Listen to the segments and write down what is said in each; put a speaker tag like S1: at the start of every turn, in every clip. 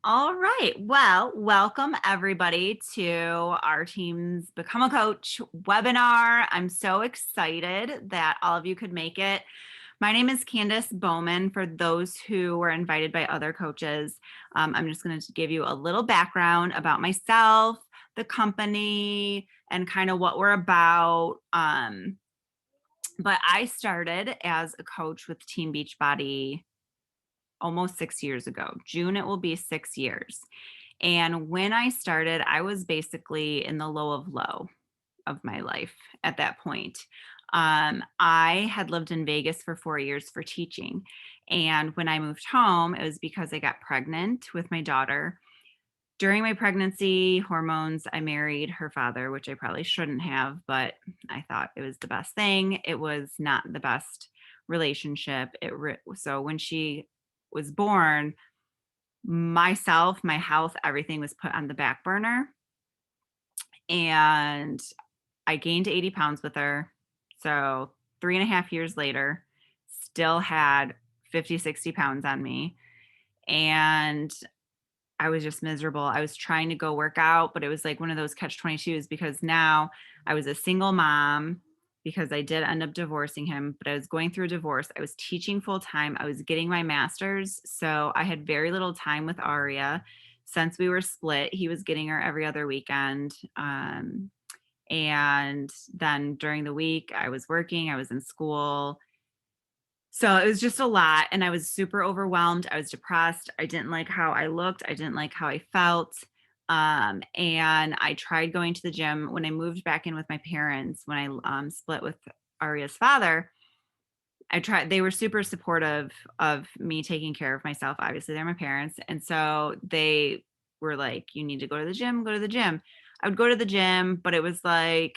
S1: All right. Well, welcome everybody to our team's Become a Coach webinar. I'm so excited that all of you could make it. My name is Candace Bowman. For those who were invited by other coaches, I'm just going to give you a little background about myself, the company, and kind of what we're about. But I started as a coach with Team Beachbody almost 6 years ago. June, it will be 6 years. And when I started, I was basically in the low of my life at that point. I had lived in Vegas for 4 years for teaching. And when I moved home, it was because I got pregnant with my daughter. During my pregnancy, hormones, I married her father, which I probably shouldn't have, but I thought it was the best thing. It was not the best relationship. So when she was born, myself, my health, everything was put on the back burner. And I gained 80 pounds with her. So 3.5 years later, still had 50, 60 pounds on me. And I was just miserable. I was trying to go work out, but it was like one of those catch 22s because now I was a single mom because I did end up divorcing him, but I was going through a divorce. I was teaching full time. I was getting my master's. So I had very little time with Aria since we were split. He was getting her every other weekend. And then during the week, I was working, I was in school. So it was just a lot. And I was super overwhelmed. I was depressed. I didn't like how I looked. I didn't like how I felt. And I tried going to the gym when I moved back in with my parents, when I split with Aria's father. They were super supportive of me taking care of myself. Obviously, they're my parents. And so they were like, you need to go to the gym, go to the gym. I would go to the gym, but it was like,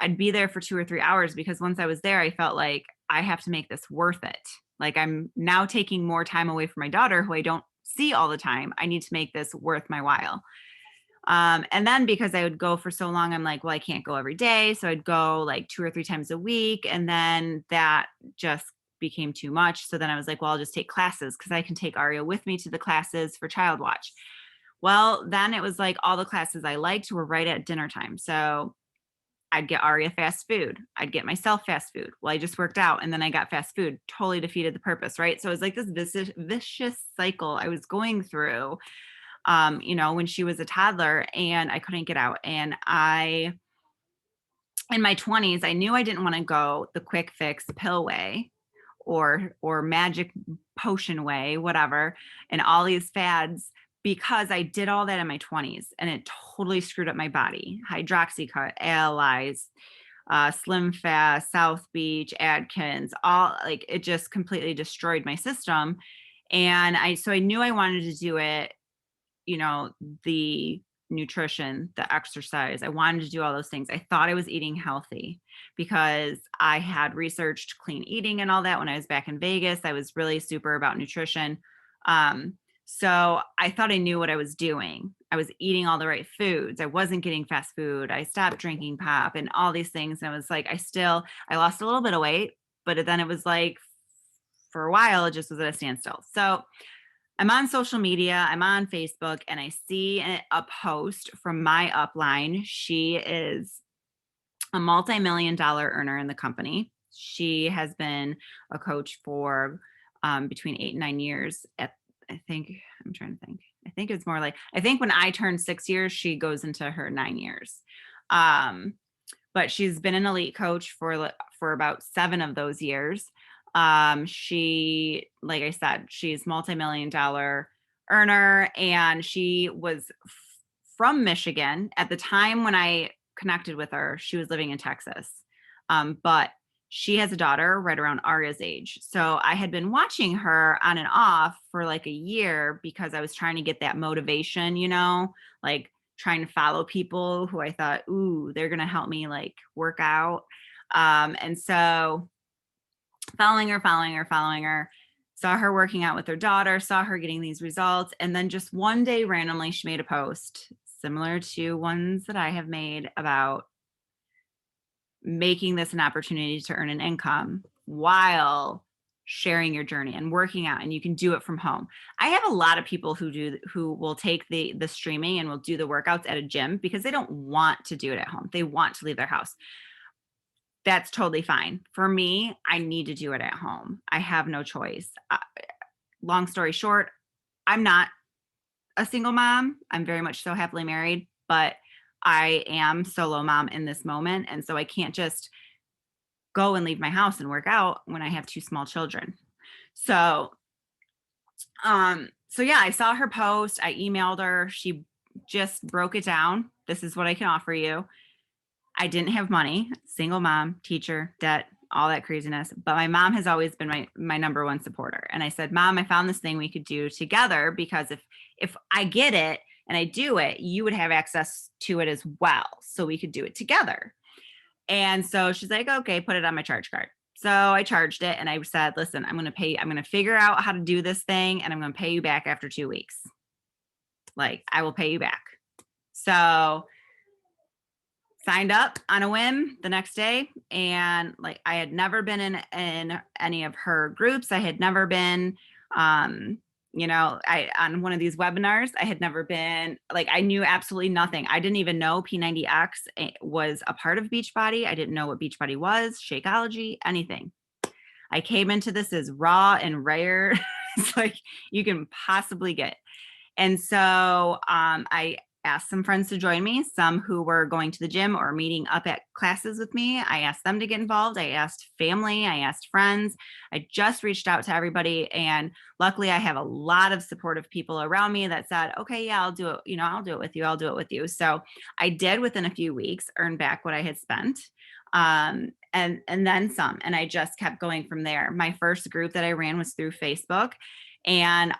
S1: I'd be there for 2 or 3 hours because once I was there, I felt like I have to make this worth it. Like I'm now taking more time away from my daughter who I don't see all the time. I need to make this worth my while. And then because I would go for so long, I'm like, well, I can't go every day. So I'd go like 2 or 3 times a week. And then that just became too much. So then I was like, well, I'll just take classes because I can take Aria with me to the classes for Child Watch. Well, then it was like all the classes I liked were right at dinner time. So I'd get Aria fast food. I'd get myself fast food. Well, I just worked out and then I got fast food. Totally defeated the purpose, right? So it was like this vicious cycle I was going through, when she was a toddler and I couldn't get out. And in my 20s, I knew I didn't want to go the quick fix pill way or magic potion way, whatever, and all these fads because I did all that in my 20s and it totally screwed up my body. Hydroxycut, ALIs, Slim Fast, South Beach, Atkins, all like it just completely destroyed my system. And I knew I wanted to do it, the nutrition, the exercise. I wanted to do all those things. I thought I was eating healthy because I had researched clean eating and all that when I was back in Vegas. I was really super about nutrition. So I thought I knew what I was doing. I was eating all the right foods. I wasn't getting fast food. I stopped drinking pop and all these things. And I was like, I lost a little bit of weight, but then it was like for a while, it just was at a standstill. So I'm on social media, I'm on Facebook, and I see a post from my upline. She is a multi-million dollar earner in the company. She has been a coach for between 8 and 9 years. I think, I'm trying to think. I think it's more like, I think when I turn 6 years, she goes into her 9 years. But she's been an elite coach for about 7 of those years. She, like I said, she's multi-million dollar earner, and she was from Michigan at the time when I connected with her. She was living in Texas, but she has a daughter right around Aria's age. So I had been watching her on and off for like a year because I was trying to get that motivation, like trying to follow people who I thought, ooh, they're gonna help me like work out. And so following her, saw her working out with her daughter, saw her getting these results. And then just one day randomly, she made a post similar to ones that I have made about making this an opportunity to earn an income while sharing your journey and working out, and you can do it from home. I have a lot of people who will take the streaming and will do the workouts at a gym because they don't want to do it at home. They want to leave their house. That's totally fine. For me, I need to do it at home. I have no choice. Long story short, I'm not a single mom. I'm very much so happily married, but I am solo mom in this moment. And so I can't just go and leave my house and work out when I have two small children. So, so yeah, I saw her post. I emailed her. She just broke it down. This is what I can offer you. I didn't have money, single mom, teacher, debt, all that craziness. But my mom has always been my number one supporter. And I said, Mom, I found this thing we could do together, because if I get it and I do it, you would have access to it as well. So we could do it together. And so she's like, okay, put it on my charge card. So I charged it and I said, listen, I'm going to figure out how to do this thing, and I'm going to pay you back after 2 weeks. Like, I will pay you back. So signed up on a whim the next day. And like, I had never been in any of her groups. I had never been, on one of these webinars. I had never been, like, I knew absolutely nothing. I didn't even know P90X was a part of Beachbody. I didn't know what Beachbody was, Shakeology, anything. I came into this as raw and rare as like you can possibly get. And so I asked some friends to join me, some who were going to the gym or meeting up at classes with me. I asked them to get involved. I asked family. I asked friends. I just reached out to everybody. And luckily, I have a lot of supportive people around me that said, okay, yeah, I'll do it. I'll do it with you. I'll do it with you. So I did, within a few weeks, earn back what I had spent. And then some. And I just kept going from there. My first group that I ran was through Facebook. And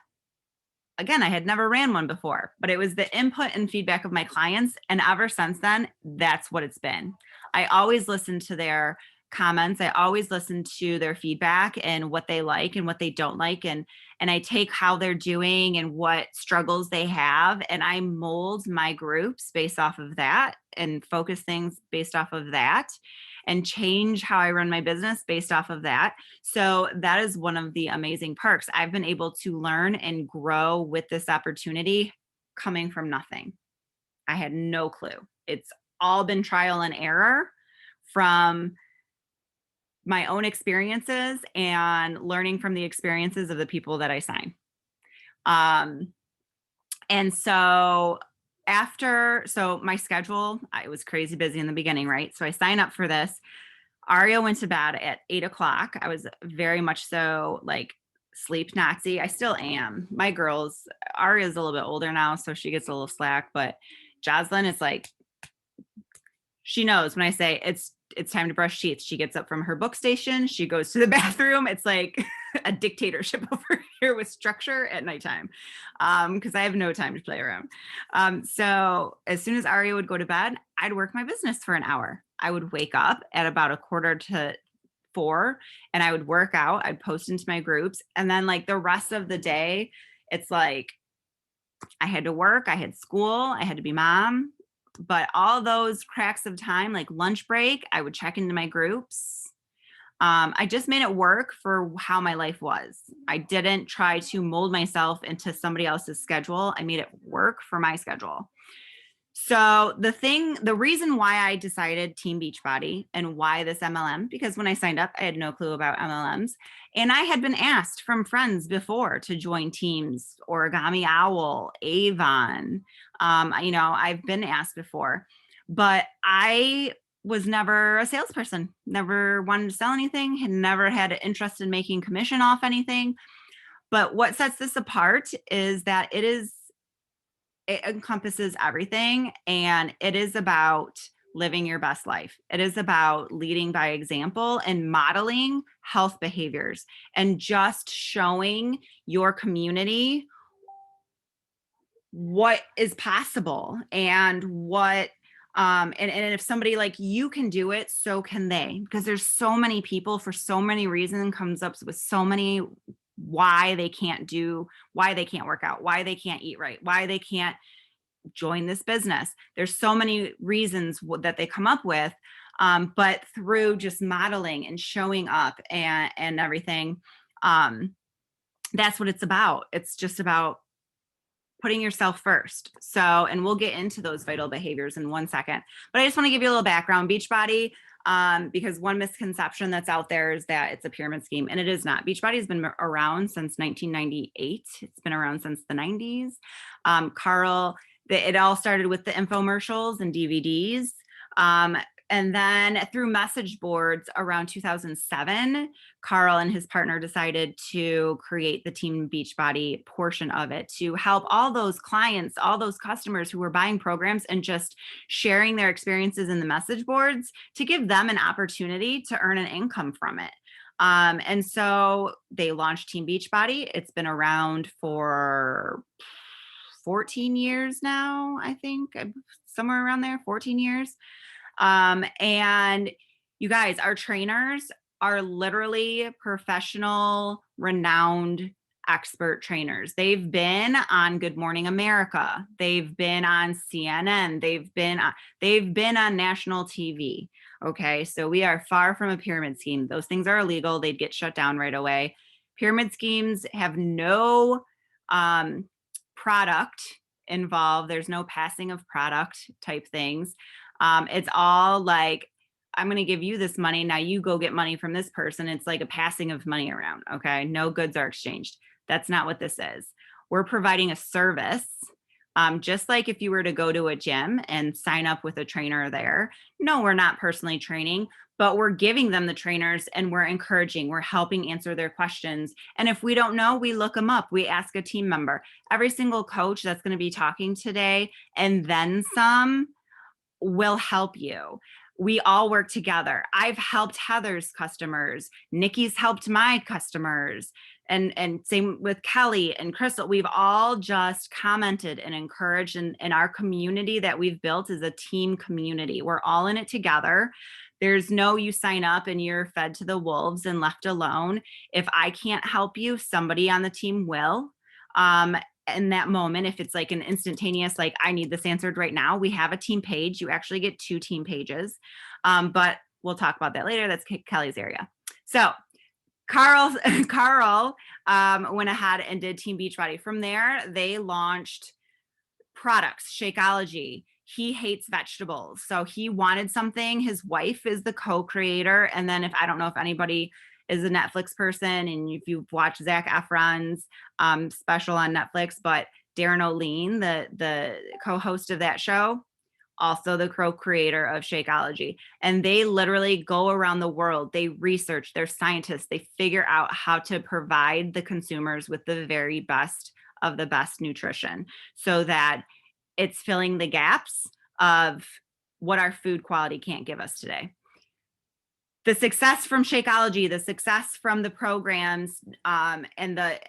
S1: again, I had never ran one before, but it was the input and feedback of my clients. And ever since then, that's what it's been. I always listen to their comments. I always listen to their feedback and what they like and what they don't like. And I take how they're doing and what struggles they have. And I mold my groups based off of that and focus things based off of that, and change how I run my business based off of that. So that is one of the amazing perks. I've been able to learn and grow with this opportunity coming from nothing. I had no clue. It's all been trial and error from my own experiences and learning from the experiences of the people that I sign. And so my schedule, I was crazy busy in the beginning, right? So I signed up for this. Aria went to bed at 8:00. I was very much so like sleep Nazi. I still am. My girls, Aria's a little bit older now, so she gets a little slack, but Jocelyn is like, she knows when I say it's time to brush teeth. She gets up from her book station. She goes to the bathroom. It's like a dictatorship over here with structure at nighttime, because I have no time to play around. So as soon as Aria would go to bed, I'd work my business for an hour. I would wake up at about 3:45 and I would work out. I'd post into my groups. And then like the rest of the day, it's like I had to work, I had school, I had to be mom. But all those cracks of time, like lunch break, I would check into my groups. I just made it work for how my life was. I didn't try to mold myself into somebody else's schedule. I made it work for my schedule. So the reason why I decided Team Beachbody and why this MLM, because when I signed up, I had no clue about MLMs. And I had been asked from friends before to join teams, Origami Owl, Avon. I've been asked before, but I was never a salesperson, never wanted to sell anything, had never had an interest in making commission off anything. But what sets this apart is that it encompasses everything, and it is about living your best life. It is about leading by example and modeling health behaviors and just showing your community what is possible and what and if somebody like you can do it, so can they, because there's so many people for so many reasons comes up with so many why they can't work out, why they can't eat right, why they can't join this business. There's so many reasons that they come up with, but through just modeling and showing up and everything, That's what it's about. It's just about putting yourself first. So, and we'll get into those vital behaviors in 1 second, but I just want to give you a little background. Beachbody, because one misconception that's out there is that it's a pyramid scheme, and it is not. Beachbody has been around since 1998. It's been around since the 90s. Carl, it all started with the infomercials and DVDs. And then through message boards around 2007, Carl and his partner decided to create the Team Beachbody portion of it to help all those clients, all those customers who were buying programs and just sharing their experiences in the message boards to give them an opportunity to earn an income from it. And so they launched Team Beachbody. It's been around for 14 years now, I think, somewhere around there, 14 years. And you guys, our trainers are literally professional, renowned, expert trainers. They've been on Good Morning America. They've been on CNN. They've been on national TV. Okay. So we are far from a pyramid scheme. Those things are illegal. They'd get shut down right away. Pyramid schemes have no, product involved. There's no passing of product type things. It's all like, I'm going to give you this money. Now you go get money from this person. It's like a passing of money around. Okay. No goods are exchanged. That's not what this is. We're providing a service. Just like if you were to go to a gym and sign up with a trainer there. No, we're not personally training, but we're giving them the trainers and we're encouraging, we're helping answer their questions. And if we don't know, we look them up. We ask a team member. Every single coach that's going to be talking today and then some will help you. We all work together. I've helped Heather's customers. Nikki's helped my customers. And same with Kelly and Crystal. We've all just commented and encouraged, and our community that we've built is a team community. We're all in it together. There's no you sign up and you're fed to the wolves and left alone. If I can't help you, somebody on the team will. In that moment, if it's like an instantaneous, like I need this answered right now, we have a team page. You actually get 2 team pages, but we'll talk about that later. That's Kelly's area. So Carl went ahead and did Team Beachbody. From there, they launched products, Shakeology. He hates vegetables, so he wanted something. His wife is the co-creator, and then I don't know if anybody is a Netflix person and if you've watched Zac Efron's special on Netflix, but Darren O'Lean, the co-host of that show, also the co-creator of Shakeology. And they literally go around the world. They research, they're scientists. They figure out how to provide the consumers with the very best of the best nutrition so that it's filling the gaps of what our food quality can't give us today. The success from Shakeology, the success from the programs, and the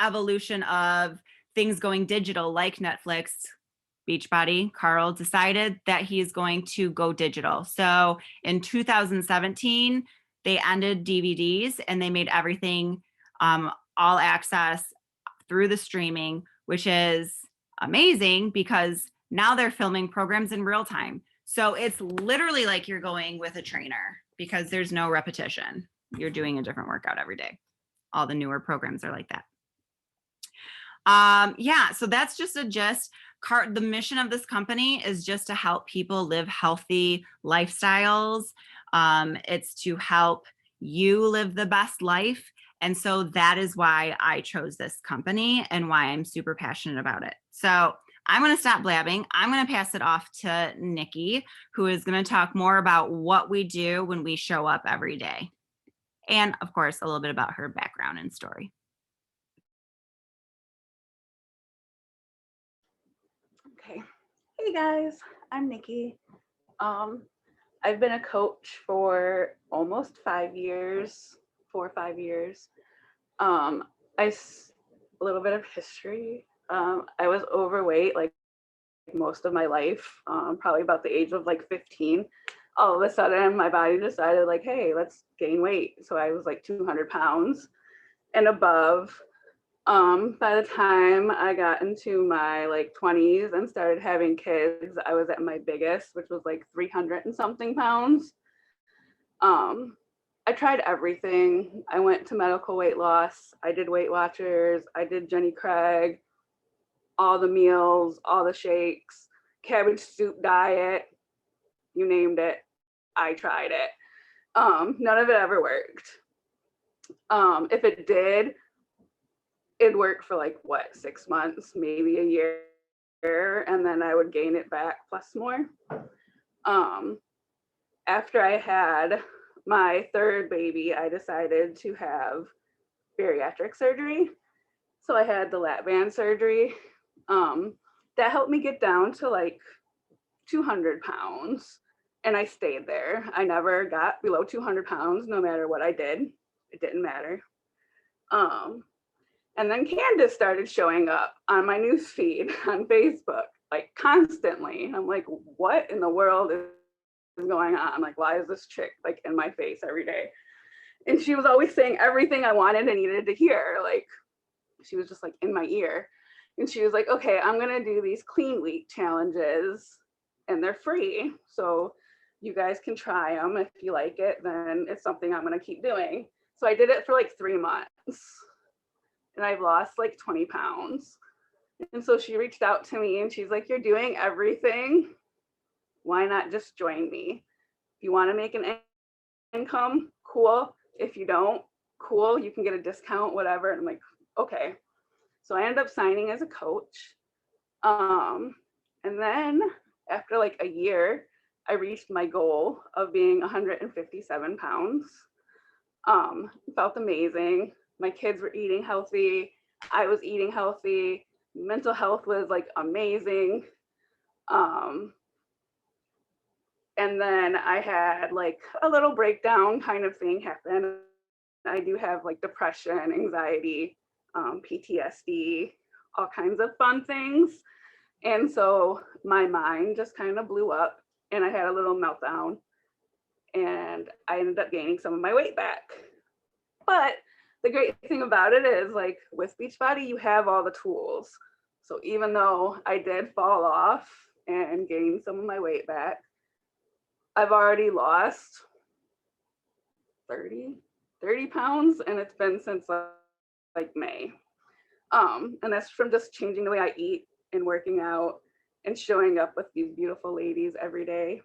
S1: evolution of things going digital like Netflix, Beachbody, Carl decided that he's going to go digital. So in 2017, they ended DVDs and they made everything all access through the streaming, which is amazing because now they're filming programs in real time. So it's literally like you're going with a trainer because there's no repetition. You're doing a different workout every day. All the newer programs are like that. Yeah, so that's just a gist. The mission of this company is just to help people live healthy lifestyles. It's to help you live the best life. And so that is why I chose this company and why I'm super passionate about it. So I'm going to stop blabbing. I'm going to pass it off to Nikki, who is going to talk more about what we do when we show up every day. And of course, a little bit about her background and story.
S2: Okay. Hey guys, I'm Nikki. I've been a coach for almost 5 years, 4 or 5 years. A little bit of history. I was overweight like most of my life, probably about the age of like 15. All of a sudden, my body decided like, hey, let's gain weight. So I was like 200 pounds and above. By the time I got into my like 20s and started having kids, I was at my biggest, which was like 300 and something pounds. I I tried everything. I went to medical weight loss. I did Weight Watchers. I did Jenny Craig, all the meals, all the shakes, cabbage soup diet, you named it. I tried it. None of it ever worked. If it did, it'd work for like what, 6 months, maybe a year, and then I would gain it back plus more. After I had my third baby, I decided to have bariatric surgery. So I had the lap band surgery. That helped me get down to like 200 pounds. And I stayed there. I never got below 200 pounds, no matter what I did. It didn't matter. And then Candace started showing up on my news feed on Facebook, like constantly. I'm like, what in the world is going on? Like, why is this chick like in my face every day? And she was always saying everything I wanted and needed to hear. Like, she was just like in my ear. And she was like, okay, I'm gonna do these clean week challenges and they're free. So you guys can try them. If you like it, then it's something I'm gonna keep doing. So I did it for like 3 months and I've lost like 20 pounds. And so she reached out to me and she's like, you're doing everything. Why not just join me? If you wanna make an income, cool. If you don't, cool, you can get a discount, whatever. And I'm like, okay. So I ended up signing as a coach. And then after like a year, I reached my goal of being 157 pounds. Felt amazing. My kids were eating healthy. I was eating healthy. Mental health was like amazing. And then I had like a little breakdown kind of thing happen. I do have like depression, anxiety, PTSD, all kinds of fun things. And so my mind just kind of blew up and I had a little meltdown and I ended up gaining some of my weight back. But the great thing about it is like with Beachbody, you have all the tools. So even though I did fall off and gain some of my weight back, I've already lost 30 pounds and it's been since like May. And that's from just changing the way I eat and working out and showing up with these beautiful ladies every day.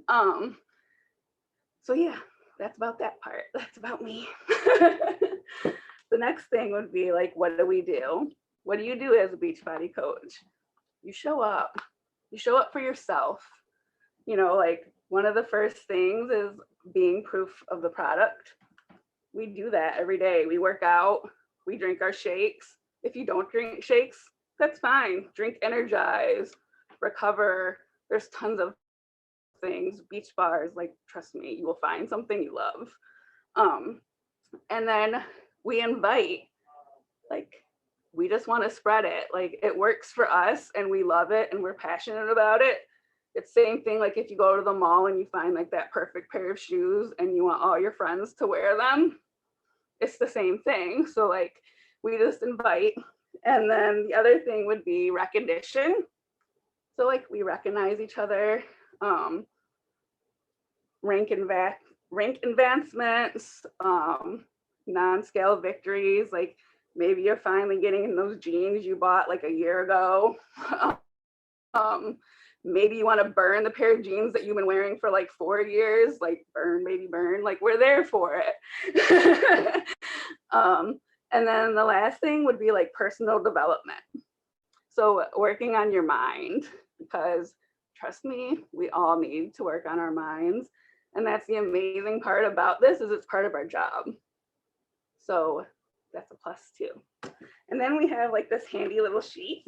S2: So yeah, that's about that part. That's about me. The next thing would be like, what do we do? What do you do as a Beachbody coach? You show up. You show up for yourself. You know, like one of the first things is being proof of the product. We do that every day. We work out, we drink our shakes. If you don't drink shakes, that's fine. Drink Energize, Recover. There's tons of things, beach bars, like trust me, you will find something you love. And then we invite, like we just want to spread it. Like it works for us and we love it and we're passionate about it. It's same thing like if you go to the mall and you find like that perfect pair of shoes and you want all your friends to wear them, it's the same thing. So like we just invite. And then the other thing would be recognition. So like we recognize each other, rank advancements, non-scale victories. Like maybe you're finally getting in those jeans you bought like a year ago. Maybe you want to burn the pair of jeans that you've been wearing for like 4 years, like burn, baby, burn, like we're there for it. And then the last thing would be like personal development. So working on your mind, because trust me, we all need to work on our minds. And that's the amazing part about this is it's part of our job. So that's a plus too. And then we have like this handy little sheet.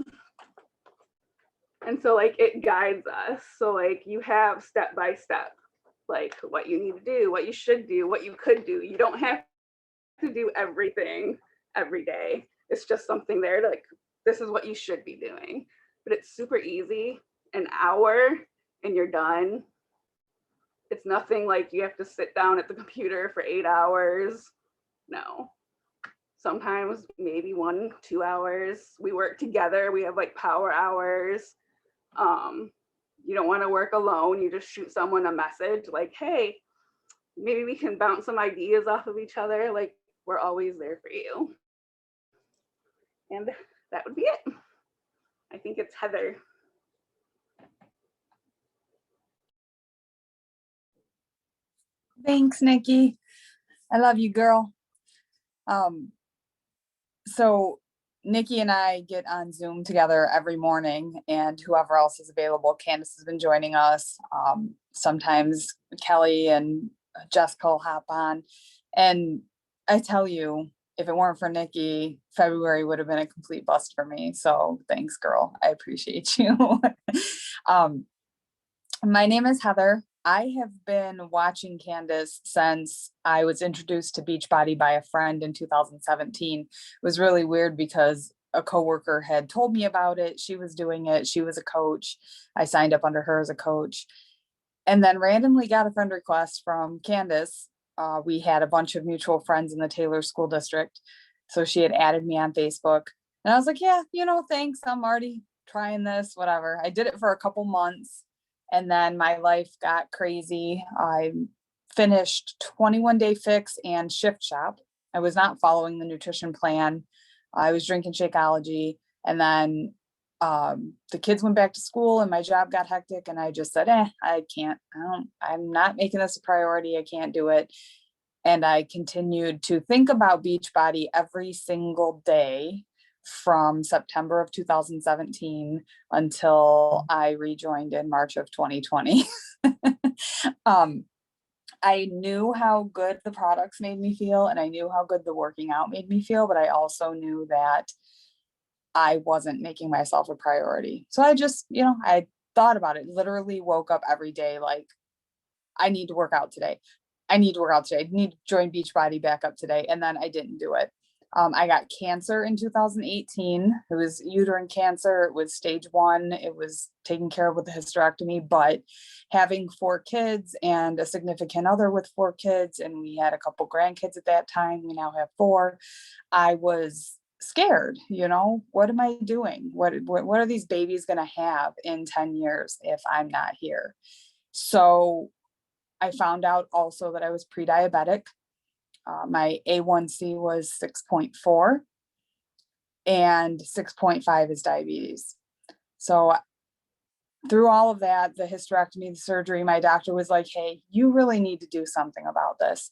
S2: And so like it guides us. So like you have step by step, like what you need to do, what you should do, what you could do. You don't have to do everything every day. It's just something there to like, this is what you should be doing. But it's super easy, an hour and you're done. It's nothing like you have to sit down at the computer for 8 hours. No. Sometimes maybe 1-2 hours. We work together. We have like power hours. You don't want to work alone. You just shoot someone a message like, hey, maybe we can bounce some ideas off of each other. Like, we're always there for you. And that would be it. I think it's Heather.
S3: Thanks, Nikki. I love you, girl. Um, so Nikki and I get on Zoom together every morning, and whoever else is available, Candace has been joining us. Sometimes Kelly and Jessica will hop on. And I tell you, if it weren't for Nikki, February would have been a complete bust for me. So thanks, girl. I appreciate you. um, My name is Heather. I have been watching Candace since I was introduced to Beachbody by a friend in 2017. It was really weird because a coworker had told me about it. She was doing it. She was a coach. I signed up under her as a coach, and then randomly got a friend request from Candace. We had a bunch of mutual friends in the Taylor School District. So she had added me on Facebook, and I was like, yeah, thanks. I'm already trying this, whatever. I did it for a couple months, and then my life got crazy. I finished 21 Day Fix and Shift Shop. I was not following the nutrition plan. I was drinking Shakeology. And then the kids went back to school and my job got hectic. And I just said, I can't, I'm not making this a priority. I can't do it. And I continued to think about Beachbody every single day from September of 2017 until I rejoined in March of 2020. I knew how good the products made me feel, and I knew how good the working out made me feel, but I also knew that I wasn't making myself a priority. So I just, I thought about it, literally woke up every day like, I need to work out today. I need to work out today. I need to join Beachbody back up today. And then I didn't do it. I got cancer in 2018. It was uterine cancer. It was stage 1. It was taken care of with a hysterectomy, but having 4 kids and a significant other with 4 kids, and we had a couple grandkids at that time. We now have 4. I was scared, what am I doing? What are these babies going to have in 10 years if I'm not here? So I found out also that I was pre-diabetic. My A1C was 6.4 and 6.5 is diabetes. So through all of that, the hysterectomy, the surgery, my doctor was like, hey, you really need to do something about this.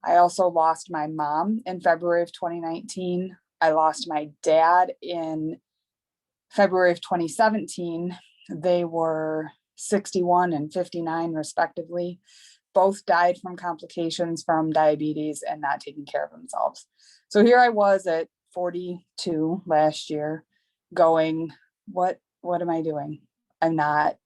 S3: I also lost my mom in February of 2019. I lost my dad in February of 2017. They were 61 and 59 respectively. Both died from complications from diabetes and not taking care of themselves. So here I was at 42 last year going, what am I doing? I'm not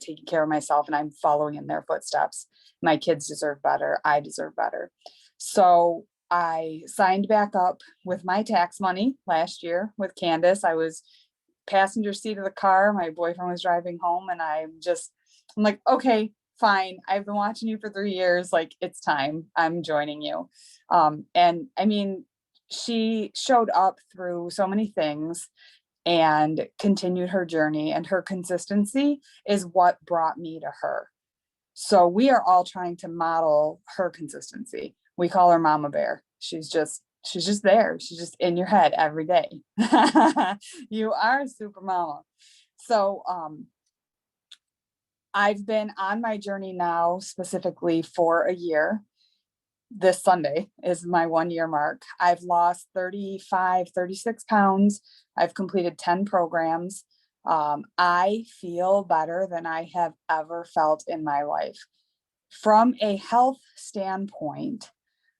S3: taking care of myself, and I'm following in their footsteps. My kids deserve better. I deserve better. So I signed back up with my tax money last year with Candace. I was passenger seat of the car. My boyfriend was driving home, and I'm like, okay, fine. I've been watching you for 3 years. Like, it's time. I'm joining you. And I mean, she showed up through so many things and continued her journey, and her consistency is what brought me to her. So we are all trying to model her consistency. We call her Mama Bear. She's just there. She's just in your head every day. You are a super mama. So I've been on my journey now specifically for a year. This Sunday is my 1-year mark. I've lost 35, 36 pounds. I've completed 10 programs. I feel better than I have ever felt in my life. From a health standpoint,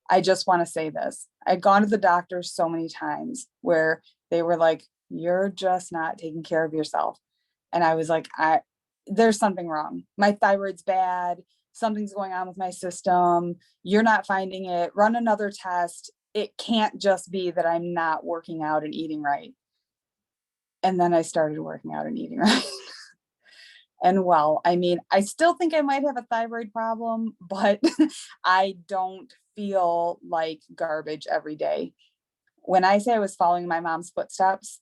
S3: I just want to say this. I'd gone to the doctor so many times where they were like, you're just not taking care of yourself. And I was like, there's something wrong. My thyroid's bad. Something's going on with my system. You're not finding it. Run another test. It can't just be that I'm not working out and eating right. And then I started working out and eating right. And well, I mean, I still think I might have a thyroid problem, but I don't feel like garbage every day. When I say I was following my mom's footsteps,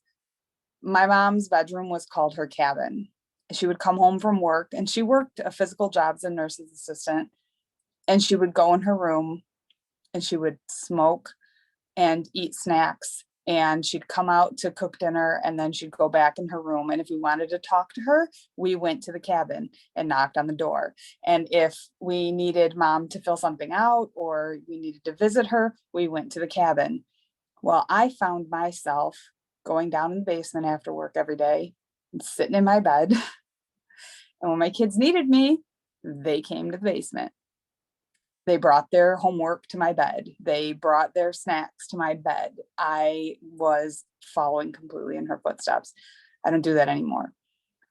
S3: my mom's bedroom was called her cabin. She would come home from work, and she worked a physical job as a nurse's assistant. And she would go in her room and she would smoke and eat snacks. And she'd come out to cook dinner and then she'd go back in her room. And if we wanted to talk to her, we went to the cabin and knocked on the door. And if we needed mom to fill something out or we needed to visit her, we went to the cabin. Well, I found myself going down in the basement after work every day and sitting in my bed. And when my kids needed me, they came to the basement. They brought their homework to my bed. They brought their snacks to my bed. I was following completely in her footsteps. I don't do that anymore.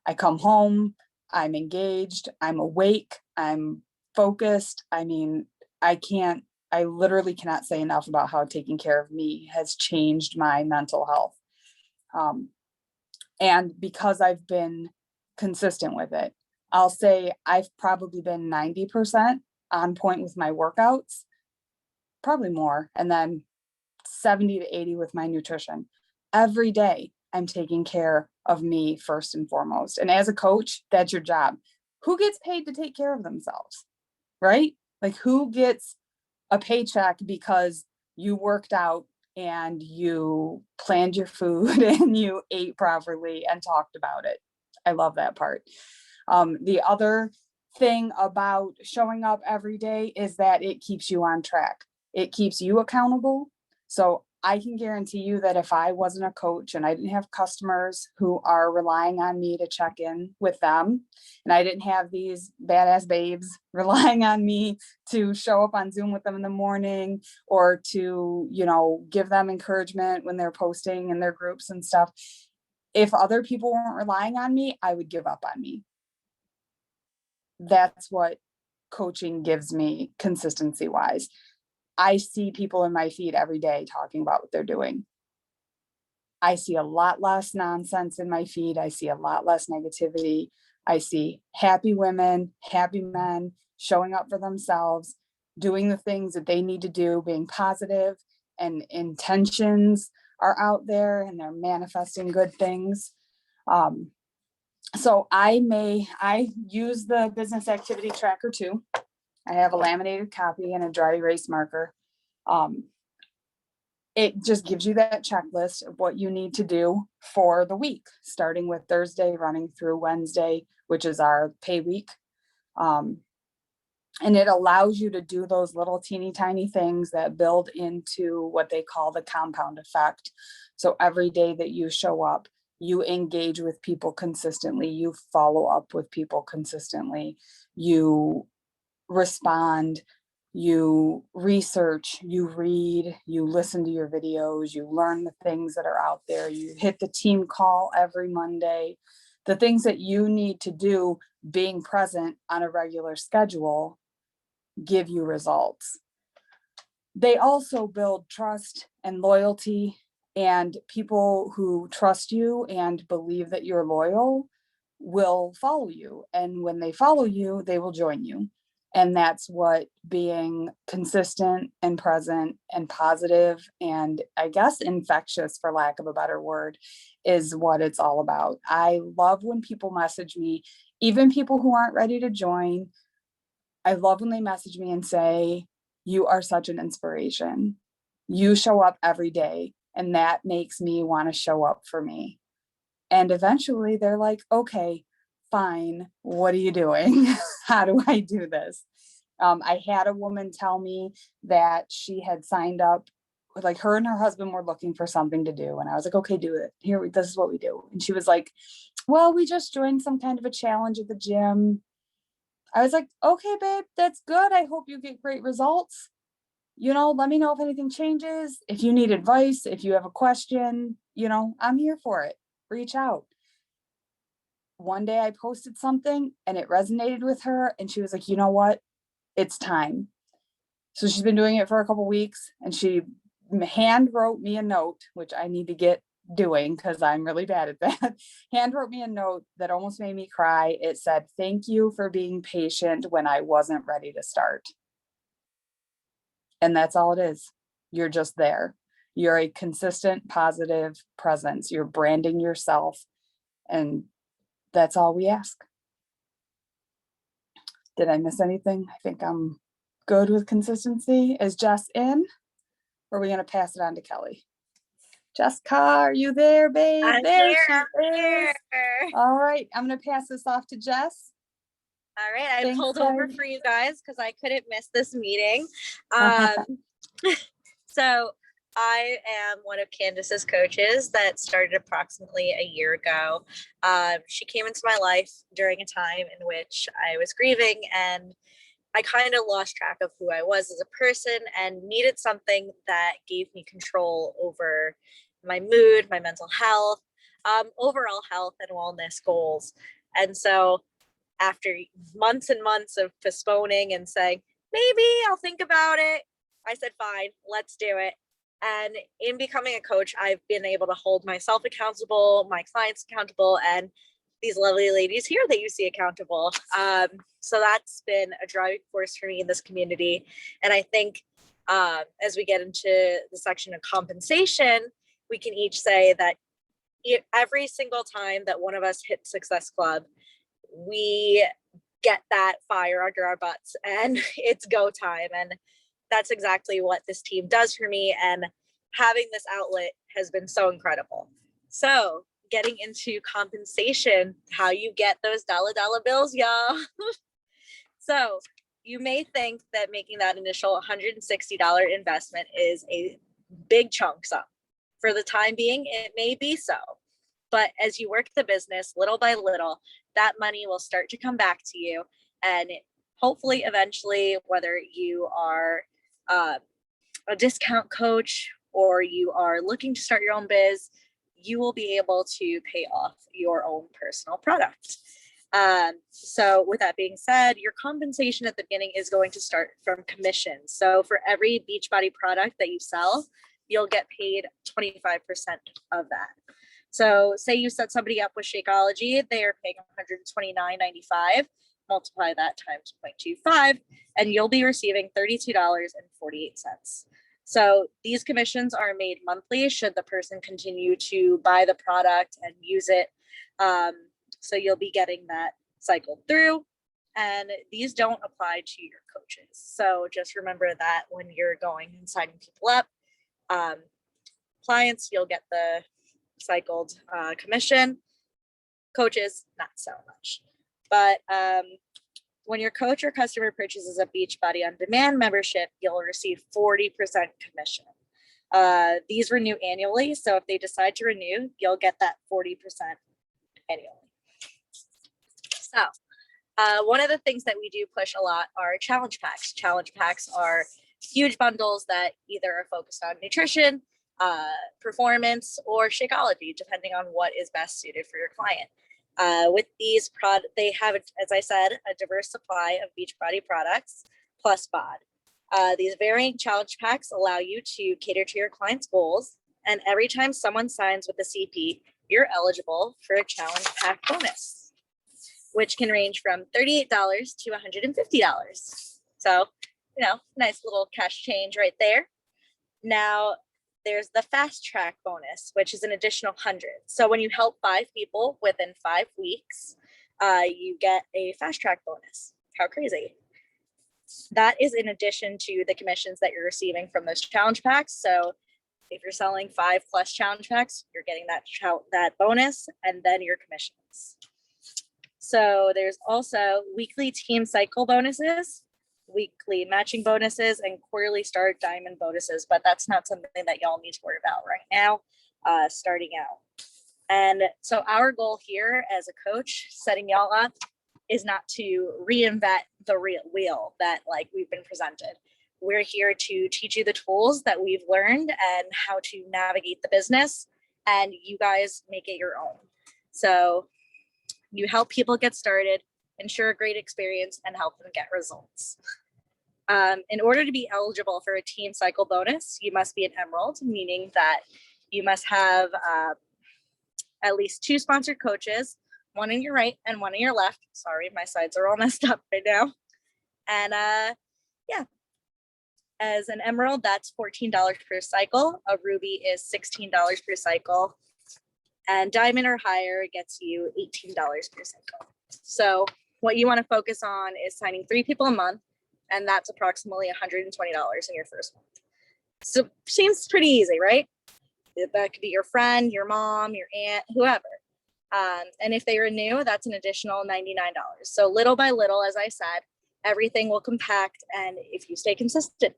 S3: I come home, I'm engaged, I'm awake, I'm focused. I mean, I literally cannot say enough about how taking care of me has changed my mental health. And because I've been consistent with it, I'll say I've probably been 90% on point with my workouts, probably more, and then 70 to 80 with my nutrition. Every day I'm taking care of me first and foremost. And as a coach, that's your job. Who gets paid to take care of themselves, right? Like who gets a paycheck because you worked out and you planned your food and you ate properly and talked about it? I love that part. The other thing about showing up every day is that it keeps you on track. It keeps you accountable. So I can guarantee you that if I wasn't a coach and I didn't have customers who are relying on me to check in with them, and I didn't have these badass babes relying on me to show up on Zoom with them in the morning or to, give them encouragement when they're posting in their groups and stuff. If other people weren't relying on me, I would give up on me. That's what coaching gives me consistency wise. I see people in my feed every day talking about what they're doing. I see a lot less nonsense in my feed. I see a lot less negativity. I see happy women, happy men showing up for themselves, doing the things that they need to do, being positive, and intentions are out there and they're manifesting good things. So I use the business activity tracker too. I have a laminated copy and a dry erase marker. It just gives you that checklist of what you need to do for the week, starting with Thursday, running through Wednesday, which is our pay week. And it allows you to do those little teeny tiny things that build into what they call the compound effect. So every day that you show up, you engage with people consistently, you follow up with people consistently, you respond, you research, you read, you listen to your videos, you learn the things that are out there, you hit the team call every Monday. The things that you need to do being present on a regular schedule give you results. They also build trust and loyalty, and people who trust you and believe that you're loyal will follow you. And when they follow you, they will join you. And that's what being consistent and present and positive and I guess infectious, for lack of a better word, is what it's all about. I love when people message me, even people who aren't ready to join. I love when they message me and say, you are such an inspiration. You show up every day, and that makes me want to show up for me. And eventually they're like, okay, fine. What are you doing? How do I do this? I had a woman tell me that she had signed up, like her and her husband were looking for something to do. And I was like, okay, do it. This is what we do. And she was like, well, we just joined some kind of a challenge at the gym. I was like, okay, babe, that's good. I hope you get great results. Let me know if anything changes. If you need advice, if you have a question, I'm here for it. Reach out. One day I posted something and it resonated with her. And she was like, you know what? It's time. So she's been doing it for a couple weeks and she hand wrote me a note, which I need to get doing because I'm really bad at that. Hand wrote me a note that almost made me cry. It said, thank you for being patient when I wasn't ready to start. And that's all it is. You're just there. You're a consistent, positive presence. You're branding yourself. And that's all we ask. Did I miss anything? I think I'm good with consistency. Is Jess in? Or are we going to pass it on to Kelly? Jessica, are you there, babe?
S4: I'm
S3: There
S4: here.
S3: she
S4: I'm here.
S3: is. All right, I'm going to pass this off to Jess.
S4: All right, I
S3: Thanks,
S4: pulled over
S3: guys.
S4: for you guys because I couldn't miss this meeting. So I am one of Candace's coaches that started approximately a year ago. She came into my life during a time in which I was grieving, and I kind of lost track of who I was as a person and needed something that gave me control over my mood, my mental health, overall health and wellness goals. And so after months and months of postponing and saying, maybe I'll think about it, I said, fine, let's do it. And in becoming a coach, I've been able to hold myself accountable, my clients accountable, and these lovely ladies here that you see accountable. So that's been a driving force for me in this community. And I think as we get into the section of compensation, we can each say that every single time that one of us hits Success Club, we get that fire under our butts and it's go time. And that's exactly what this team does for me. And having this outlet has been so incredible. So getting into compensation, how you get those dollar bills, y'all. So you may think that making that initial $160 investment is a big chunk sum. For the time being, it may be so. But as you work the business little by little, that money will start to come back to you. And hopefully, eventually, whether you are a discount coach or you are looking to start your own biz, you will be able to pay off your own personal product. So with that being said, your compensation at the beginning is going to start from commissions. So for every Beachbody product that you sell, you'll get paid 25% of that. So say you set somebody up with Shakeology, they are paying $129.95, multiply that times 0.25, and you'll be receiving $32.48. So these commissions are made monthly should the person continue to buy the product and use it. So you'll be getting that cycled through, and these don't apply to your coaches. So just remember that when you're going and signing people up, clients, you'll get the cycled commission. Coaches, not so much. But when your coach or customer purchases a Beachbody On Demand membership, you'll receive 40% commission. These renew annually, so if they decide to renew, you'll get that 40% annually. So one of the things that we do push a lot are challenge packs. Challenge packs are huge bundles that either are focused on nutrition, performance, or Shakeology, depending on what is best suited for your client. With these products, they have, as I said, a diverse supply of Beachbody products plus BOD. These varying challenge packs allow you to cater to your client's goals, and every time someone signs with the CP, you're eligible for a challenge pack bonus, which can range from $38 to $150. So, nice little cash change right there. Now, there's the fast track bonus, which is an additional 100. So when you help 5 people within 5 weeks, you get a fast track bonus. How crazy. That is in addition to the commissions that you're receiving from those challenge packs. So if you're selling 5+ challenge packs, you're getting that bonus and then your commissions. So there's also weekly team cycle bonuses, weekly matching bonuses, and quarterly star diamond bonuses, but that's not something that y'all need to worry about right now, starting out. And so our goal here as a coach, setting y'all up, is not to reinvent the wheel that we've been presented. We're here to teach you the tools that we've learned and how to navigate the business, and you guys make it your own. So you help people get started, ensure a great experience, and help them get results. In order to be eligible for a team cycle bonus, you must be an Emerald, meaning that you must have at least 2 sponsored coaches, one on your right and one on your left. Sorry, my sides are all messed up right now. And as an Emerald, that's $14 per cycle. A Ruby is $16 per cycle. And Diamond or higher gets you $18 per cycle. So what you want to focus on is signing 3 people a month and that's approximately $120 in your first month. So seems pretty easy, right? That could be your friend, your mom, your aunt, whoever. And if they renew, that's an additional $99. So little by little, as I said, everything will compact, and if you stay consistent.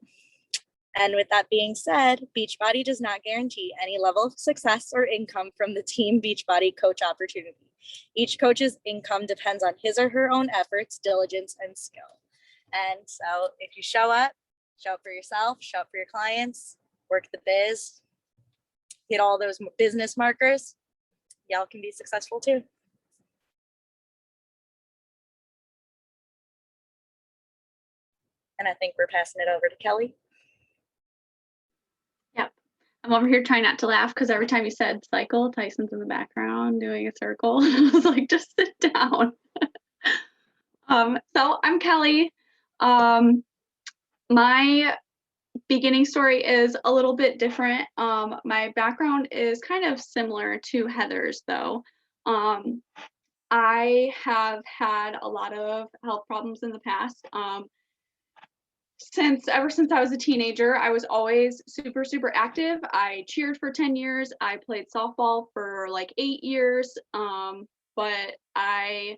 S4: And with that being said, Beachbody does not guarantee any level of success or income from the Team Beachbody coach opportunity. Each coach's income depends on his or her own efforts, diligence, and skill. And so if you show up for yourself, show up for your clients, work the biz, hit all those business markers, y'all can be successful too. And I think we're passing it over to Kelly.
S5: Yep. I'm over here trying not to laugh because every time you said cycle, Tyson's in the background doing a circle. And I was like, just sit down. So I'm Kelly. My beginning story is a little bit different. My background is kind of similar to Heather's though. I have had a lot of health problems in the past. Ever since I was a teenager, I was always super active. I cheered for 10 years. I played softball for like 8 years. But I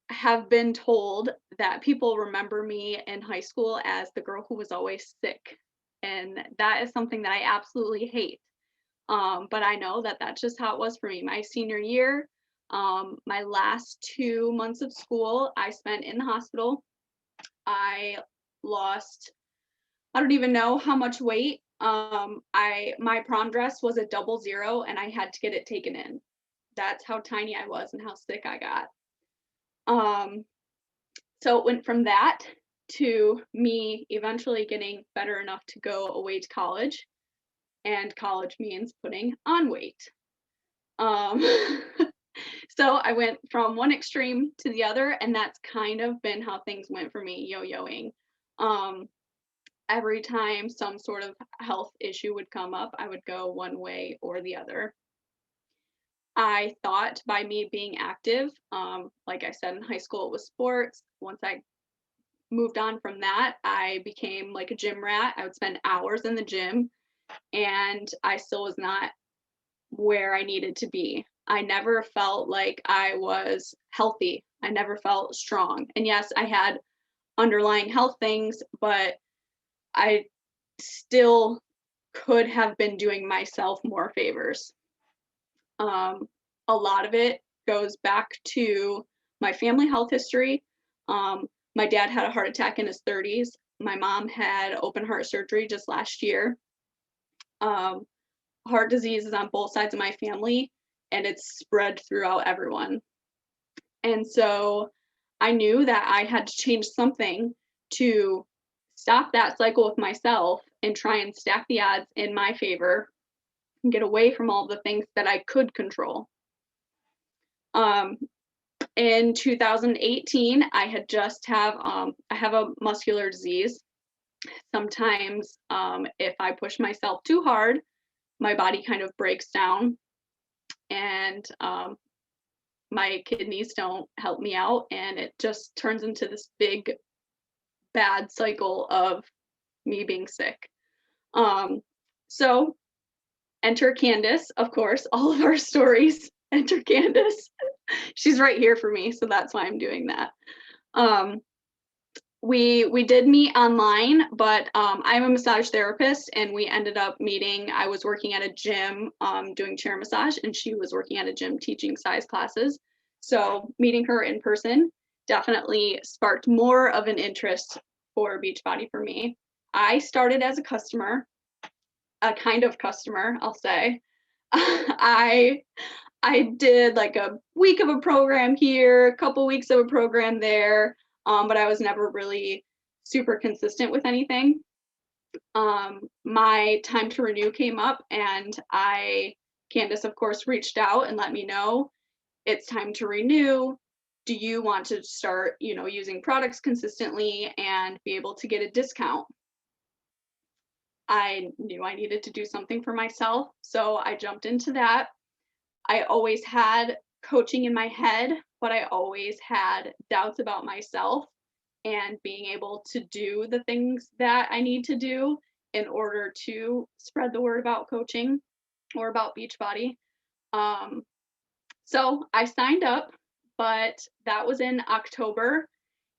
S5: have been told that people remember me in high school as the girl who was always sick. And that is something that I absolutely hate. But I know that that's just how it was for me. My senior year, my last 2 months of school, I spent in the hospital. I lost, I don't even know how much weight. My prom dress was a 00 and I had to get it taken in. That's how tiny I was and how sick I got. So it went from that to me eventually getting better enough to go away to college, and college means putting on weight. So I went from one extreme to the other, and that's kind of been how things went for me, yo-yoing. Every time some sort of health issue would come up, I would go one way or the other. I thought by me being active, like I said, in high school it was sports. Once I moved on from that, I became like a gym rat. I would spend hours in the gym, and I still was not where I needed to be. I never felt like I was healthy. I never felt strong. And yes, I had underlying health things, but I still could have been doing myself more favors. A lot of it goes back to my family health history. My dad had a heart attack in his 30s. My mom had open heart surgery just last year. Heart disease is on both sides of my family, and it's spread throughout everyone. And so I knew that I had to change something to stop that cycle with myself and try and stack the odds in my favor and get away from all the things that I could control. In 2018, I have a muscular disease. Sometimes if I push myself too hard, my body kind of breaks down, and my kidneys don't help me out, and it just turns into this big bad cycle of me being sick. So enter Candace, of course, all of our stories, enter Candace. She's right here for me, so that's why I'm doing that. We did meet online, but I'm a massage therapist, and we ended up meeting. I was working at a gym doing chair massage, and she was working at a gym teaching size classes. So meeting her in person definitely sparked more of an interest for Beachbody for me. I started as a customer, a kind of customer, I'll say. I did like a week of a program here, a couple weeks of a program there, but I was never really super consistent with anything. My time to renew came up, and Candace, of course, reached out and let me know it's time to renew. Do you want to start, using products consistently and be able to get a discount? I knew I needed to do something for myself, so I jumped into that. I always had coaching in my head, but I always had doubts about myself. and being able to do the things that I need to do in order to spread the word about coaching or about Beachbody. So I signed up, but that was in October,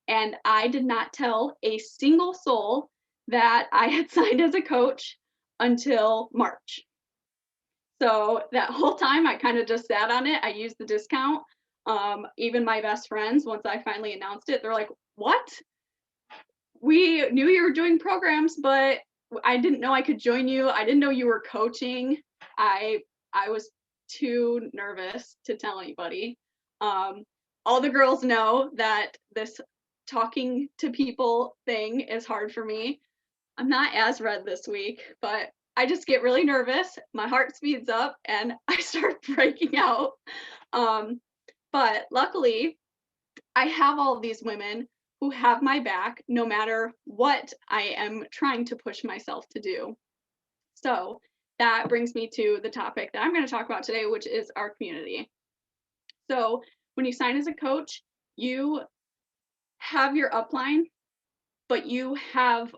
S5: and I did not tell a single soul that I had signed as a coach until March. So that whole time I kind of just sat on it. I used the discount. Even my best friends, once I finally announced it, they're like, "What? We knew you were doing programs, but I didn't know I could join you. I didn't know you were coaching." I was too nervous to tell anybody. All the girls know that this talking to people thing is hard for me. I'm not as red this week, but I just get really nervous. My heart speeds up and I start breaking out. But luckily, I have all of these women who have my back no matter what I am trying to push myself to do. So that brings me to the topic that I'm going to talk about today, which is our community. So when you sign as a coach, you have your upline, but you have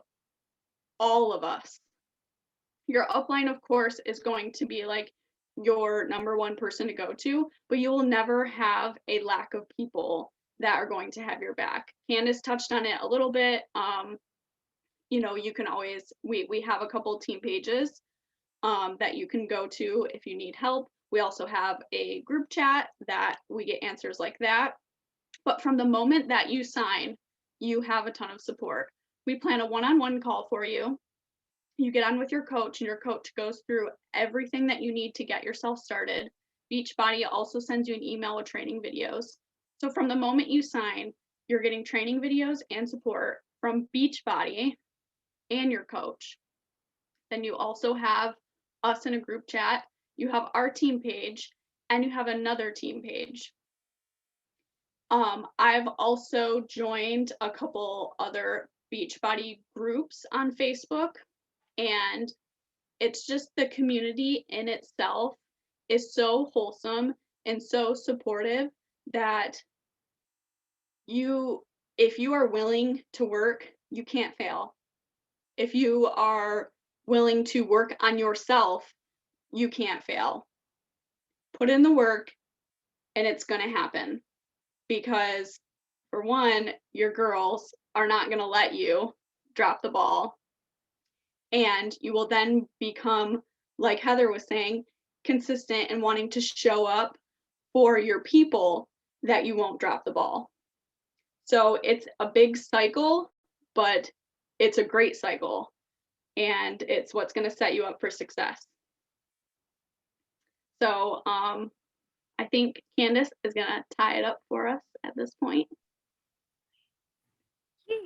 S5: all of us. Your upline, of course, is going to be like your number one person to go to, but you will never have a lack of people that are going to have your back. Candace touched on it a little bit. You can always, we have a couple team pages that you can go to if you need help. We also have a group chat that we get answers like that. But from the moment that you sign, you have a ton of support. We plan a one-on-one call for you. You get on with your coach, and your coach goes through everything that you need to get yourself started. Beachbody also sends you an email with training videos. So from the moment you sign, you're getting training videos and support from Beachbody and your coach. Then you also have us in a group chat. You have our team page, and you have another team page. I've also joined a couple other Beachbody groups on Facebook, and it's just the community in itself is so wholesome and so supportive that if you are willing to work, you can't fail. If you are willing to work on yourself, you can't fail. Put in the work and it's going to happen, because for one, your girls are not going to let you drop the ball. And you will then become, like Heather was saying, consistent and wanting to show up for your people, that you won't drop the ball. So it's a big cycle, but it's a great cycle, and it's what's going to set you up for success. So I think Candace is going to tie it up for us at this point.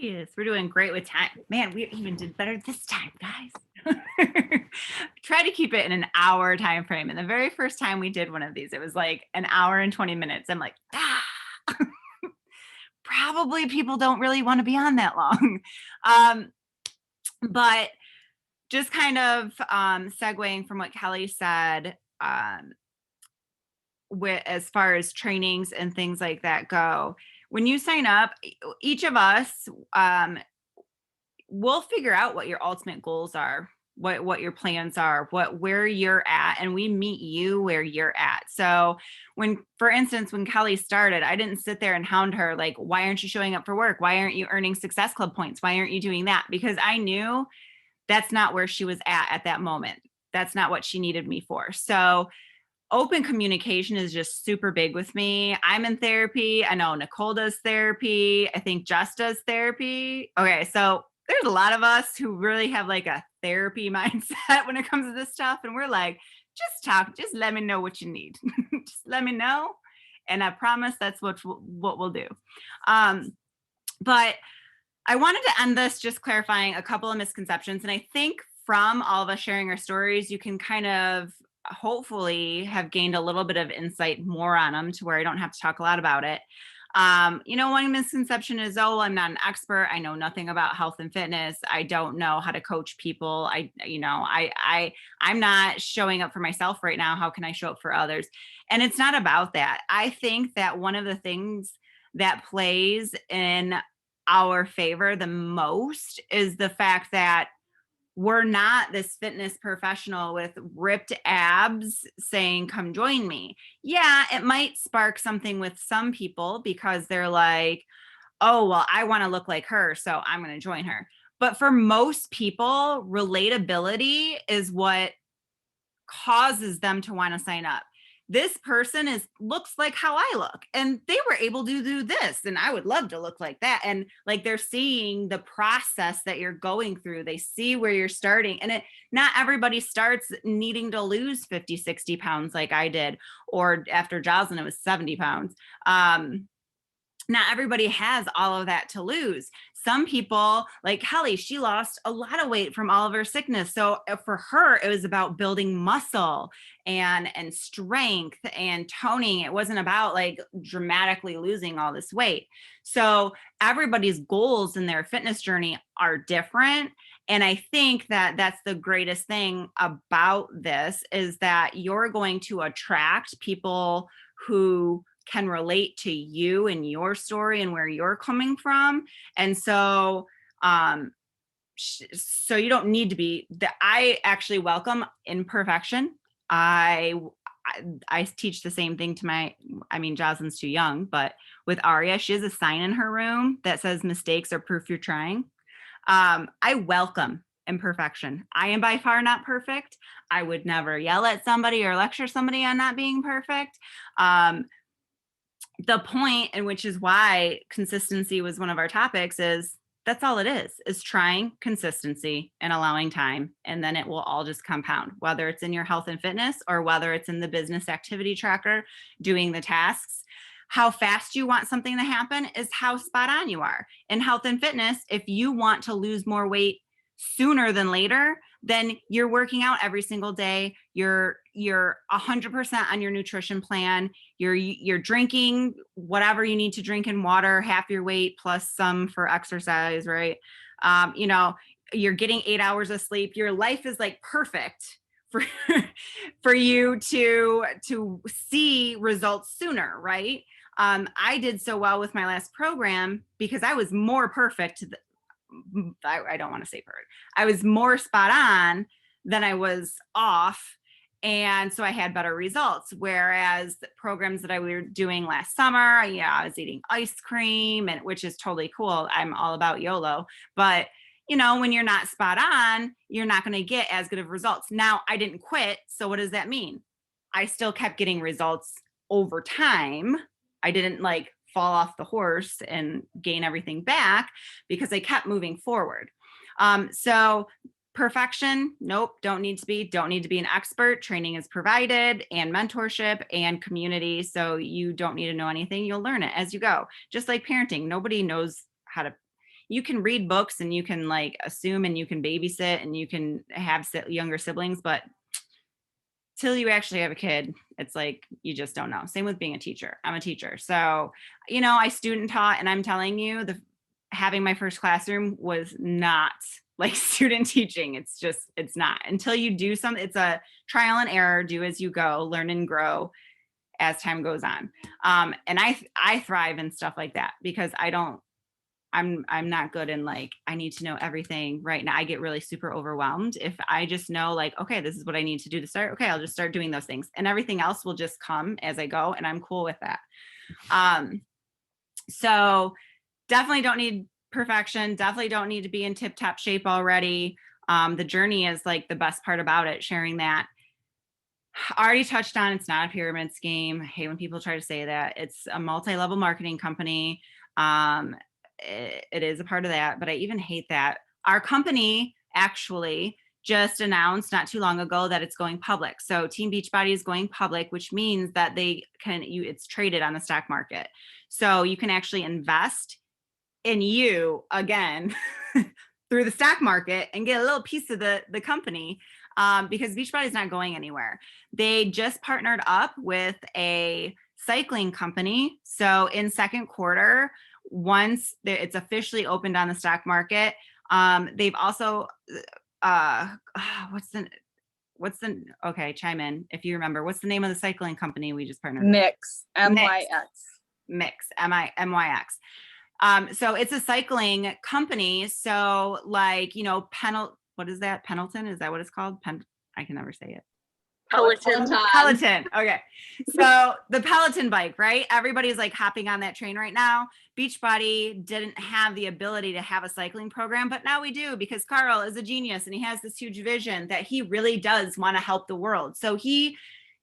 S1: Yes, we're doing great with time. Man, we even did better this time, guys. Try to keep it in an hour time frame. And the very first time we did one of these, it was like an hour and 20 minutes. I'm like, probably people don't really want to be on that long. But just kind of segueing from what Kelly said, as far as trainings and things like that go, when you sign up, each of us we'll figure out what your ultimate goals are, what your plans are, where you're at, and we meet you where you're at. So for instance, when Kelly started, I didn't sit there and hound her like, why aren't you showing up for work? Why aren't you earning Success Club points? Why aren't you doing that? Because I knew that's not where she was at that moment. That's not what she needed me for. So open communication is just super big with me. I'm in therapy. I know Nicole does therapy. I think Jess does therapy. Okay, so there's a lot of us who really have like a therapy mindset when it comes to this stuff. And we're like, just talk, just let me know what you need. Just let me know. And I promise that's what we'll do. But I wanted to end this just clarifying a couple of misconceptions. And I think from all of us sharing our stories, you can kind of hopefully have gained a little bit of insight more on them to where I don't have to talk a lot about it. One misconception is, oh, I'm not an expert. I know nothing about health and fitness. I don't know how to coach people. I'm not showing up for myself right now. How can I show up for others? And it's not about that. I think that one of the things that plays in our favor the most is the fact that we're not this fitness professional with ripped abs saying, come join me. Yeah, it might spark something with some people because they're like, oh, well, I want to look like her, so I'm going to join her. But for most people, relatability is what causes them to want to sign up. This person looks like how I look, and they were able to do this, and I would love to look like that. And like, they're seeing the process that you're going through. They see where you're starting, and not everybody starts needing to lose 50, 60 pounds like I did, or after Jocelyn, it was 70 pounds. Not everybody has all of that to lose. Some people, like Kelly, she lost a lot of weight from all of her sickness. So for her, it was about building muscle and strength and toning. It wasn't about like dramatically losing all this weight. So everybody's goals in their fitness journey are different. And I think that that's the greatest thing about this, is that you're going to attract people who can relate to you and your story and where you're coming from. And so, so you don't need to be I actually welcome imperfection. I teach the same thing to Jocelyn's too young, but with Aria, she has a sign in her room that says mistakes are proof you're trying. I welcome imperfection. I am by far not perfect. I would never yell at somebody or lecture somebody on not being perfect. The point, and which is why consistency was one of our topics, is that's all it is trying, consistency, and allowing time. And then it will all just compound, whether it's in your health and fitness or whether it's in the business activity tracker, doing the tasks. How fast you want something to happen is how spot on you are. In health and fitness, if you want to lose more weight sooner than later, then you're working out every single day. You're 100% on your nutrition plan. You're drinking whatever you need to drink in water, half your weight plus some for exercise, right? You're getting 8 hours of sleep. Your life is like perfect for for you to see results sooner, right? I did so well with my last program because I was more perfect. I don't want to say perfect. I was more spot on than I was off. And so I had better results. Whereas the programs that I were doing last summer, yeah, I was eating ice cream, and which is totally cool. I'm all about YOLO. But when you're not spot on, you're not going to get as good of results. Now, I didn't quit. So what does that mean? I still kept getting results over time. I didn't like fall off the horse and gain everything back because I kept moving forward. So perfection, nope, don't need to be an expert. Training is provided, and mentorship and community. So you don't need to know anything. You'll learn it as you go. Just like parenting, nobody knows how to. You can read books and you can like assume and you can babysit and you can have younger siblings, but till you actually have a kid, it's like, you just don't know. Same with being a teacher. I'm a teacher. So, I student taught, and I'm telling you, having my first classroom was not like student teaching. It's not. Until you do something, it's a trial and error, do as you go, learn and grow as time goes on. And I thrive in stuff like that because I'm not good in like, I need to know everything right now. I get really super overwhelmed. If I just know like, okay, this is what I need to do to start. Okay, I'll just start doing those things, and everything else will just come as I go. And I'm cool with that. So definitely don't need perfection. Definitely don't need to be in tip top shape already. The journey is like the best part about it, sharing that. I already touched on, it's not a pyramid scheme. I hate when people try to say that. It's a multi-level marketing company. It is a part of that, but I even hate that. Our company actually just announced not too long ago that it's going public. So Team Beachbody is going public, which means that it's traded on the stock market. So you can actually invest in you again through the stock market and get a little piece of the company, because Beachbody is not going anywhere. They just partnered up with a cycling company. So in second quarter, once it's officially opened on the stock market, they've also okay, chime in if you remember. What's the name of the cycling company we just partnered with?
S3: Mix, MYX.
S1: Mix, MYX. So it's a cycling company. So like, what is that? Pendleton? Is that what it's called? I can never say it.
S4: Peloton.
S1: Peloton. Okay. So the Peloton bike, right? Everybody's like hopping on that train right now. Beachbody didn't have the ability to have a cycling program, but now we do because Carl is a genius and he has this huge vision that he really does want to help the world. So he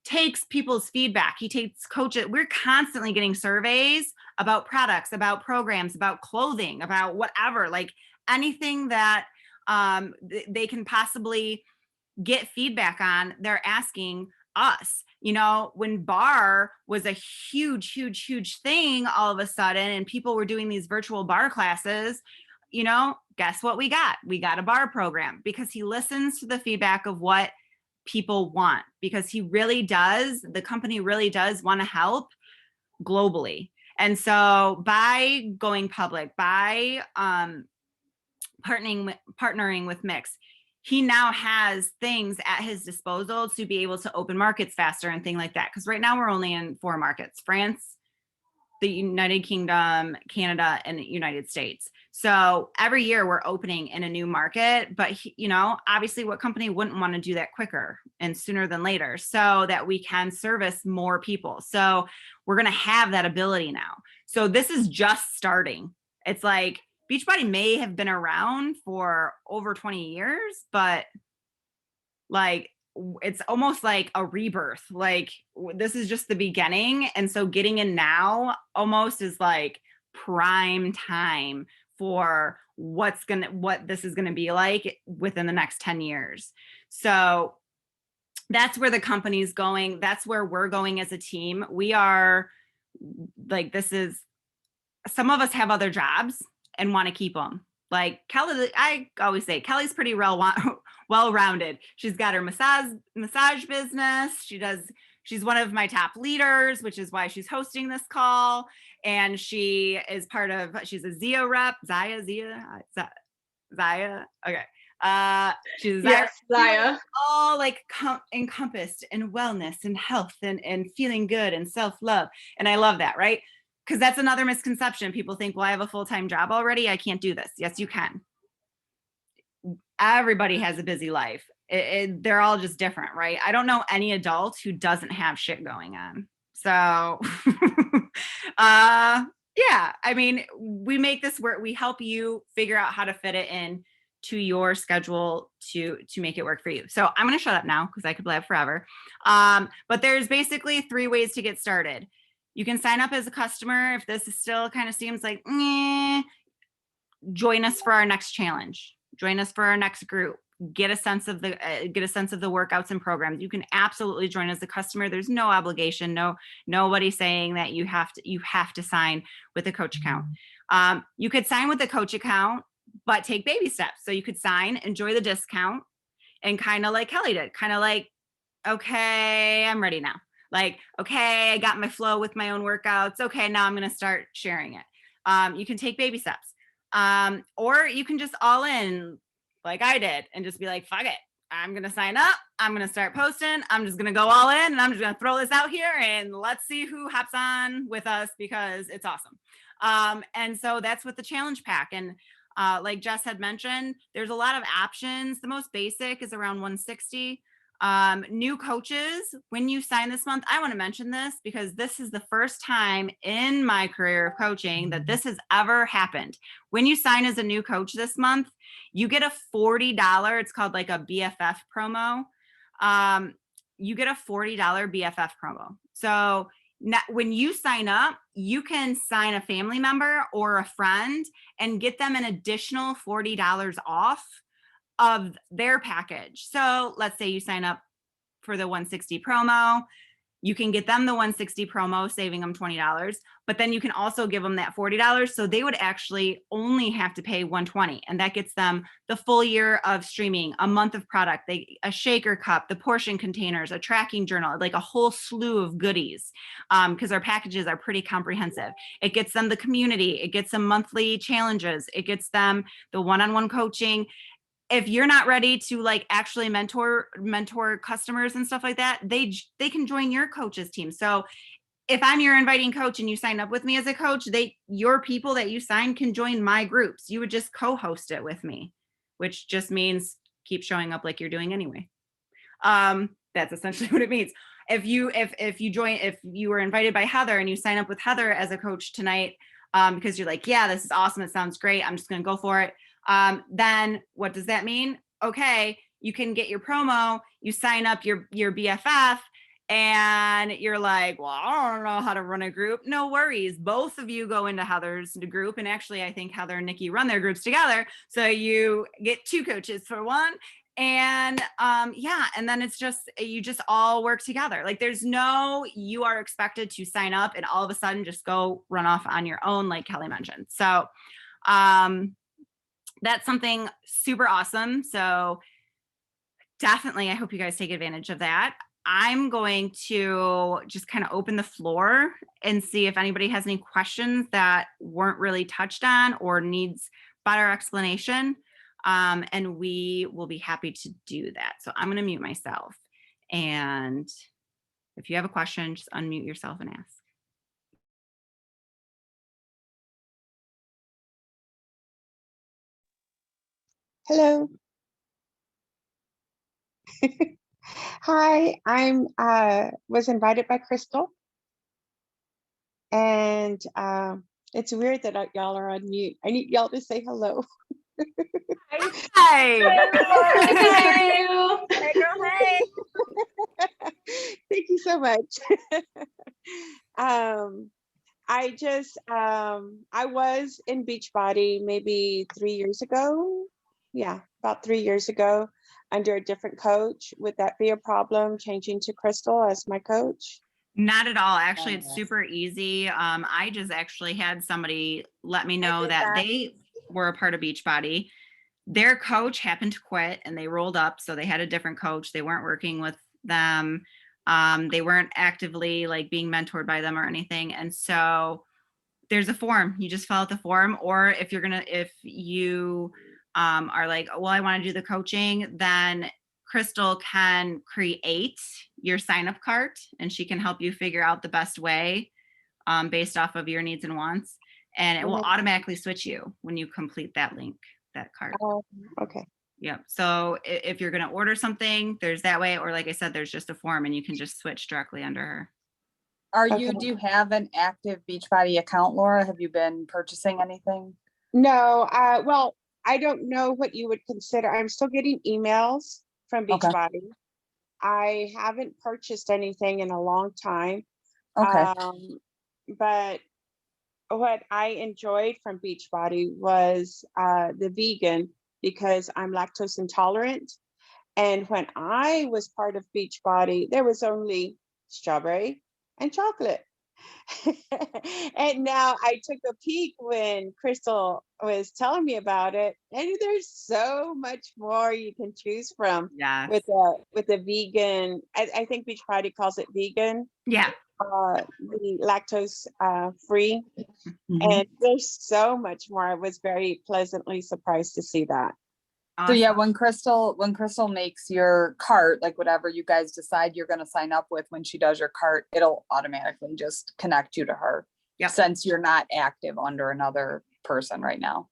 S1: takes people's feedback. He takes coaches. We're constantly getting surveys about products, about programs, about clothing, about whatever, like anything that they can possibly get feedback on, they're asking us. When bar was a huge thing all of a sudden, and people were doing these virtual bar classes, guess what we got? We got a bar program because he listens to the feedback of what people want, because the company really does want to help globally. And so by going public, by partnering with Mix, he now has things at his disposal to be able to open markets faster and things like that. Because right now we're only in 4 markets: France, the United Kingdom, Canada, and the United States. So every year we're opening in a new market, but obviously what company wouldn't want to do that quicker and sooner than later so that we can service more people. So we're going to have that ability now. So this is just starting. It's like Beachbody may have been around for over 20 years, but like it's almost like a rebirth. Like this is just the beginning. And so getting in now almost is like prime time for what this is going to be like within the next 10 years. So that's where the company's going. That's where we're going as a team. We are like, some of us have other jobs and want to keep them. Like Kelly, I always say Kelly's pretty well-rounded. She's got her massage business. She's one of my top leaders, which is why she's hosting this call. And she's a Zia rep, Zia. Okay. She's
S5: Zia.
S1: all like encompassed in wellness and health and feeling good and self-love. And I love that, right? Because that's another misconception. People think, well, I have a full-time job already, I can't do this. Yes, you can. Everybody has a busy life. They're all just different, right? I don't know any adult who doesn't have shit going on. So, yeah, I mean, we make this work. We help you figure out how to fit it in to your schedule to make it work for you. So I'm going to shut up now because I could blab forever. But there's basically 3 ways to get started. You can sign up as a customer. If this still kind of seems like, join us for our next challenge. Join us for our next group. Get a sense of the workouts and programs. You can absolutely join as a customer. There's no obligation. Nobody saying that you have to sign with a coach account. You could sign with a coach account, but take baby steps. So you could sign, enjoy the discount, and kind of like Kelly did, kind of like, okay, I'm ready now. Like, okay, I got my flow with my own workouts. Okay, now I'm going to start sharing it. You can take baby steps. Or you can just all in like I did and just be like, fuck it. I'm going to sign up. I'm going to start posting. I'm just going to go all in and I'm just going to throw this out here and let's see who hops on with us because it's awesome. And so that's with the challenge pack. And like Jess had mentioned, there's a lot of options. The most basic is around 160. New coaches, when you sign this month, I want to mention this because this is the first time in my career of coaching that this has ever happened. When you sign as a new coach this month, you get a $40, it's called like a BFF promo. You get a $40 BFF promo. So when you sign up, you can sign a family member or a friend and get them an additional $40 off of their package. So let's say you sign up for the 160 promo, you can get them the 160 promo, saving them $20, but then you can also give them that $40. So they would actually only have to pay $120. And that gets them the full year of streaming, a month of product, a shaker cup, the portion containers, a tracking journal, like a whole slew of goodies. Because our packages are pretty comprehensive. It gets them the community, it gets them monthly challenges, it gets them the one-on-one coaching. If you're not ready to like actually mentor customers and stuff like that, they can join your coaches team. So if I'm your inviting coach and you sign up with me as a coach, your people that you sign can join my groups. You would just co-host it with me, which just means keep showing up like you're doing anyway. That's essentially what it means. If you were invited by Heather and you sign up with Heather as a coach tonight, because you're like, yeah, this is awesome. It sounds great. I'm just going to go for it. Then what does that mean? Okay, you can get your promo, you sign up your BFF, and you're like, well, I don't know how to run a group. No worries. Both of you go into Heather's group. And actually, I think Heather and Nikki run their groups together. So you get 2 coaches for one. And yeah, and then it's just, you just all work together. Like you are expected to sign up and all of a sudden just go run off on your own, like Kelly mentioned. So that's something super awesome. So definitely, I hope you guys take advantage of that. I'm going to just kind of open the floor and see if anybody has any questions that weren't really touched on or needs better explanation. And we will be happy to do that. So I'm going to mute myself. And if you have a question, just unmute yourself and ask.
S6: Hello. Hi, I'm was invited by Crystal, and it's weird that y'all are on mute. I need y'all to say hello.
S1: Hi.
S4: Hey, girl, hey.
S6: Thank you so much. I was in Beachbody maybe 3 years ago. Yeah, about 3 years ago, under a different coach. Would that be a problem, changing to Crystal as my coach?
S1: Not at all. Actually, it's super easy. I just actually had somebody let me know that they were a part of Beachbody. Their coach happened to quit and they rolled up. So they had a different coach. They weren't working with them. They weren't actively like being mentored by them or anything. And so there's a form. You just fill out the form. Or if you are like, well, I want to do the coaching, then Crystal can create your sign up cart and she can help you figure out the best way based off of your needs and wants. And it will automatically switch you when you complete that link, that cart.
S6: Okay.
S1: Yep. So if you're going to order something, there's that way. Or like I said, there's just a form and you can just switch directly under her.
S3: Do you have an active Beachbody account, Laura? Have you been purchasing anything?
S6: No, well, I don't know what you would consider. I'm still getting emails from Beachbody. I haven't purchased anything in a long time. But what I enjoyed from Beachbody was the vegan, because I'm lactose intolerant. And when I was part of Beachbody, there was only strawberry and chocolate. And now I took a peek when Crystal was telling me about it, and there's so much more you can choose from.
S1: Yeah.
S6: With the vegan, I think Beachbody calls it vegan.
S1: Yeah.
S6: The lactose free. And there's so much more. I was very pleasantly surprised to see that.
S1: Awesome.
S3: So yeah, when Crystal makes your cart, like whatever you guys decide you're going to sign up with, when she does your cart, it'll automatically just connect you to her.
S1: Yep.
S3: Since you're not active under another person right now.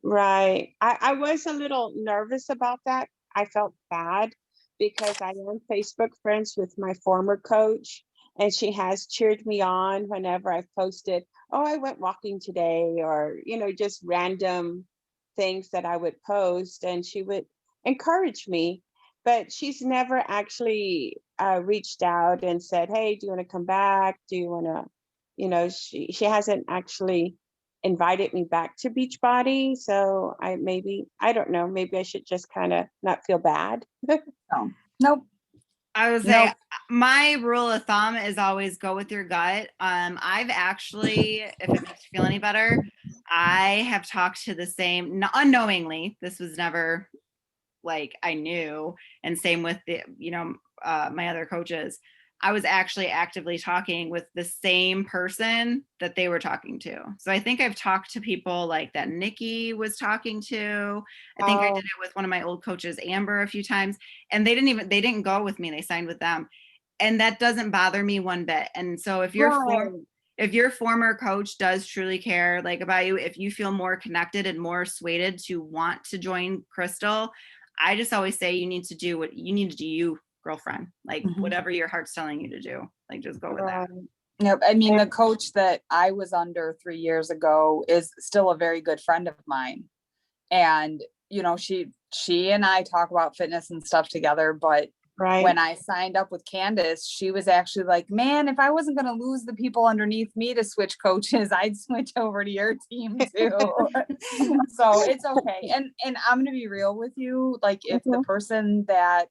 S6: Right. I was a little nervous about that. I felt bad because I am Facebook friends with my former coach, and she has cheered me on whenever I've posted, oh, I went walking today, or, just random things that I would post, and she would encourage me. But she's never actually reached out and said, hey, do you want to come back? Do you want to, she hasn't actually invited me back to Beachbody. So I don't know, maybe I should just kind of not feel bad.
S3: Nope.
S1: I would say my rule of thumb is always go with your gut. I've actually, if it makes you feel any better, I have talked to the same, unknowingly, this was never like I knew, and same with the, my other coaches. I was actually actively talking with the same person that they were talking to. So I think I've talked to people like that Nikki was talking to. I think I did it with one of my old coaches, Amber, a few times, and they didn't go with me. They signed with them. And that doesn't bother me one bit. And so if if your former coach does truly care like about you, if you feel more connected and more persuaded to want to join Crystal, I just always say you need to do what you need to do, you girlfriend, like whatever your heart's telling you to do, like just go with that.
S3: Yep. I mean, the coach that I was under 3 years ago is still a very good friend of mine. And, you know, she and I talk about fitness and stuff together, but when I signed up with Candace, she was actually like, man, if I wasn't going to lose the people underneath me to switch coaches, I'd switch over to your team too. So it's okay. And I'm going to be real with you. Like if the person that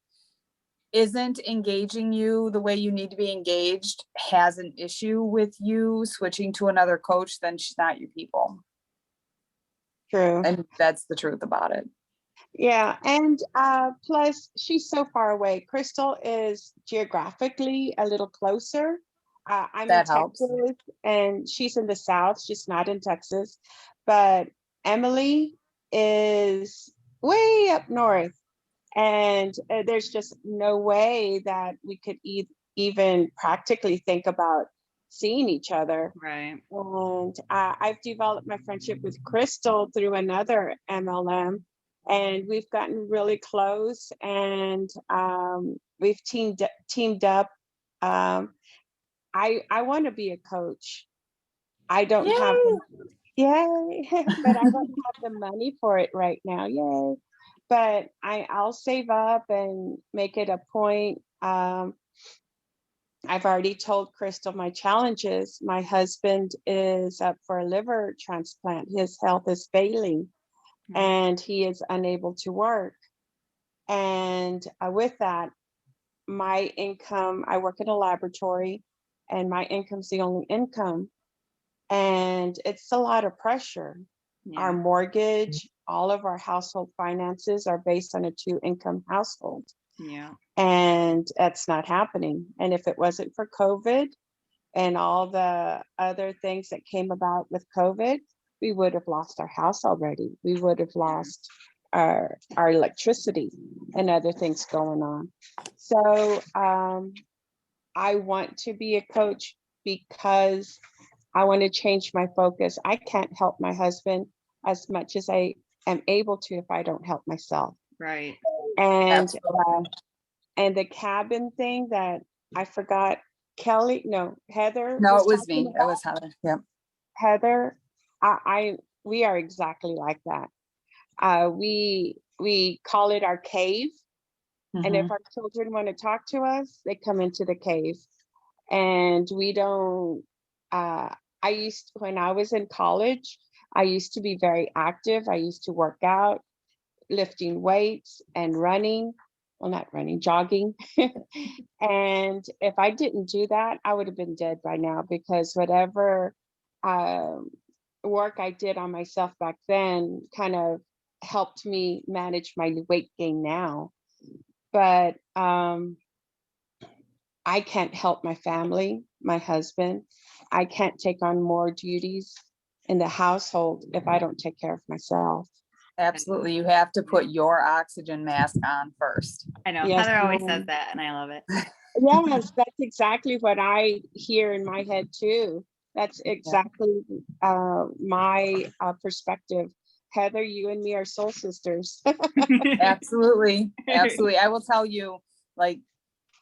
S3: isn't engaging you the way you need to be engaged has an issue with you switching to another coach, then she's not your people.
S6: True.
S3: And that's the truth about it.
S6: Yeah. And plus she's so far away. Crystal is geographically a little closer. I'm
S3: That
S6: in
S3: helps.
S6: Texas and she's in the South. She's not in Texas. But Emily is way up north. And there's just no way that we could even practically think about seeing each other.
S1: Right.
S6: And I've developed my friendship with Crystal through another MLM, and we've gotten really close, and we've teamed up. I want to be a coach. I don't have yay, but I don't have the money for it right now. Yay. But I'll save up and make it a point. I've already told Crystal my challenges. My husband is up for a liver transplant. His health is failing and he is unable to work. And with that, my income, I work in a laboratory and my income's the only income. And it's a lot of pressure. Our mortgage, all of our household finances are based on a 2-income household.
S1: Yeah.
S6: And that's not happening. And if it wasn't for COVID and all the other things that came about with COVID, we would have lost our house already. We would have lost our electricity and other things going on. So I want to be a coach because I want to change my focus. I can't help my husband as much as I am able to if I don't help myself.
S1: Right.
S6: And the cabin thing that I forgot, Heather.
S3: No, it was me. It was Heather. Yep.
S6: Heather, we are exactly like that. We call it our cave. And if our children want to talk to us, they come into the cave. And we don't, when I was in college, I used to be very active. I used to work out, lifting weights and running. Well, not running, jogging. And if I didn't do that, I would have been dead by now because whatever work I did on myself back then kind of helped me manage my weight gain now. But I can't help my family, my husband. I can't take on more duties in the household if I don't take care of myself.
S3: Absolutely. You have to put your oxygen mask on first.
S1: I know.
S6: Yes,
S1: Heather always says that and I love it.
S6: Yes, that's exactly what I hear in my head too. That's exactly my perspective. Heather, you and me are soul sisters.
S3: Absolutely. Absolutely. I will tell you, like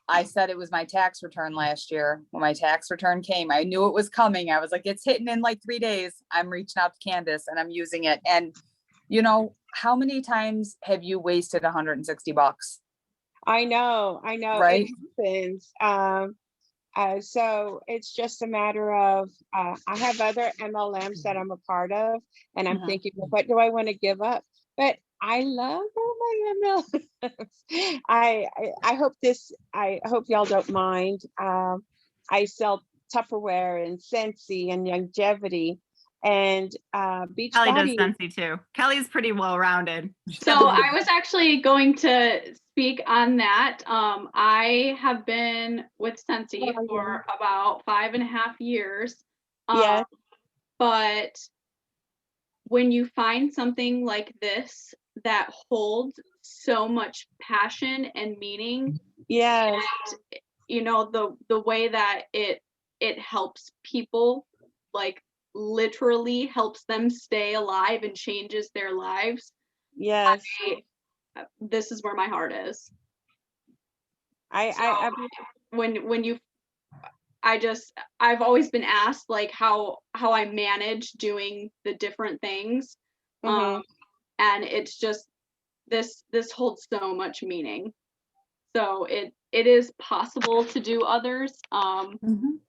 S3: I said, it was my tax return last year. When my tax return came, I knew it was coming. I was like, it's hitting in like 3 days. I'm reaching out to Candace and I'm using it. And you know, how many times have you wasted $160?
S6: I know,
S3: right?
S6: It happens. So it's just a matter of, I have other MLMs that I'm a part of, and I'm thinking, well, what do I want to give up? But I love all my MLMs. I hope y'all don't mind. I sell Tupperware and Scentsy and Longevity and Beachbody.
S1: Kelly does Scentsy too. Kelly's pretty well-rounded.
S5: So I was actually going to speak on that. I have been with Scentsy for about 5.5 years.
S6: Yes.
S5: But when you find something like this that holds so much passion and meaning,
S6: yes,
S5: you know, the way that it helps people, like literally helps them stay alive and changes their lives,
S6: Yes.
S5: this is where my heart is.
S6: I,
S5: So
S6: I, I
S5: when you I've always been asked like how I manage doing the different things.
S6: mhm.
S5: And it's just this holds so much meaning. So it is possible to do others.
S3: Mhm.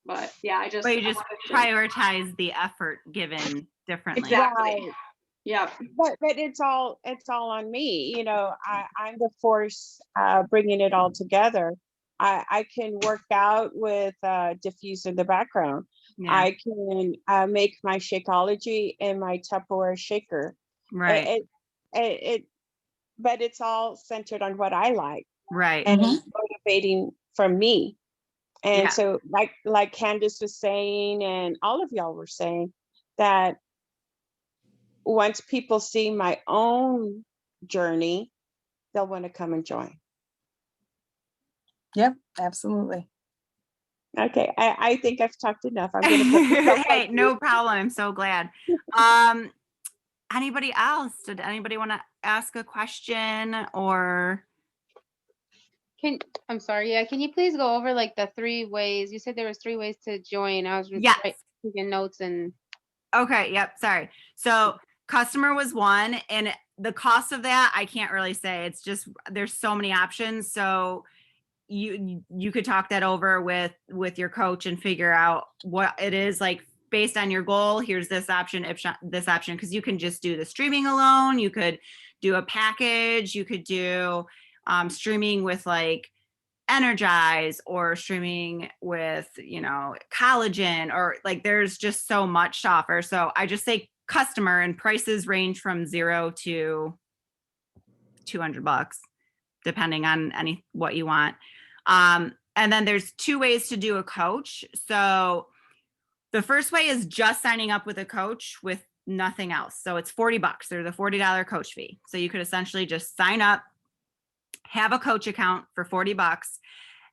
S5: But yeah, I
S1: But you
S5: I
S1: just
S5: wanted to-
S1: prioritize the effort given differently.
S5: Exactly.
S6: Right.
S5: Yep.
S6: But it's all on me. You know, I'm the force bringing it all together. I can work out with diffuse in the background.
S1: Yeah.
S6: I can make my Shakeology in my Tupperware shaker.
S1: Right.
S6: It, it but it's all centered on what I like
S1: Right.
S6: and
S3: Mhm.
S6: motivating from me. And
S1: Yeah.
S6: so like Candace was saying, and all of y'all were saying, that once people see my own journey, they'll want to come and join.
S3: Yep, absolutely.
S6: Okay, I think I've talked enough. I'm going to put myself
S1: Hey,
S6: on
S1: no
S6: mute.
S1: problem. I'm so glad. Um, Anybody else? Did anybody want to ask a question or?
S7: I'm sorry, yeah, can you please go over like the 3 ways? You said there was 3 ways to join. I was just
S1: Yes.
S7: taking notes and
S1: Okay. Yep. Sorry. So customer was one, and the cost of that, I can't really say. It's just, there's so many options. So you could talk that over with your coach and figure out what it is, like based on your goal. Here's this option, this option, because you can just do the streaming alone. You could do a package. You could do streaming with like Energize, or streaming with, collagen, or like there's just so much to offer. So I just say customer, and prices range from $0 to $200, depending on what you want. And then there's 2 ways to do a coach. So the first way is just signing up with a coach with nothing else. So it's $40. There's a $40 coach fee. So you could essentially just sign up, have a coach account for $40,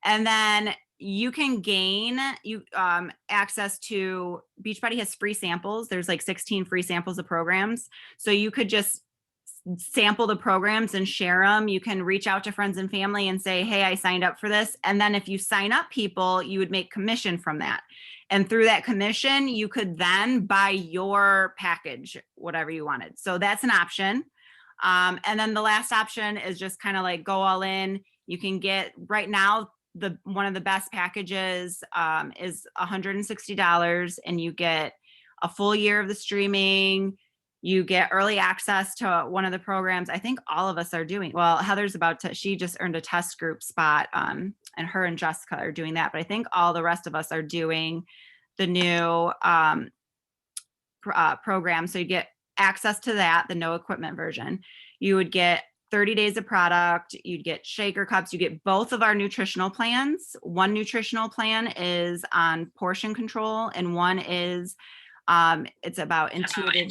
S1: and then you can gain access to Beachbody has free samples. There's like 16 free samples of programs. So you could just sample the programs and share them. You can reach out to friends and family and say, hey, I signed up for this. And then if you sign up people, you would make commission from that. And through that commission, you could then buy your package, whatever you wanted. So that's an option. And then the last option is just kind of like go all in. You can get right now, one of the best packages is $160, and you get a full year of the streaming. You get early access to one of the programs. I think all of us are doing, well, Heather's about to, she just earned a test group spot, and her and Jessica are doing that. But I think all the rest of us are doing the new program. So you get access to that, the no equipment version. You would get 30 days of product. You'd get shaker cups. You get both of our nutritional plans. One nutritional plan is on portion control, and one is it's about intuitive.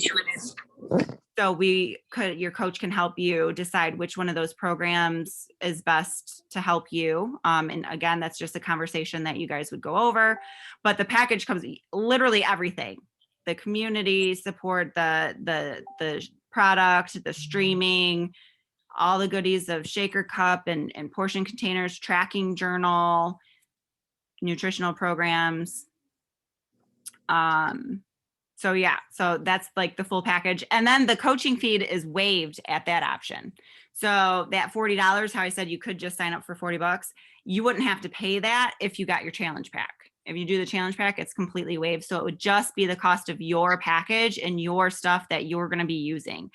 S1: So your coach can help you decide which one of those programs is best to help you. And again, that's just a conversation that you guys would go over. But the package comes literally everything: the community support, the product, the streaming, all the goodies of shaker cup and portion containers, tracking journal, nutritional programs. So yeah, so that's like the full package. And then the coaching fee is waived at that option. So that $40, how I said you could just sign up for $40, you wouldn't have to pay that if you got your challenge pack. If you do the challenge pack, it's completely waived. So it would just be the cost of your package and your stuff that you're going to be using.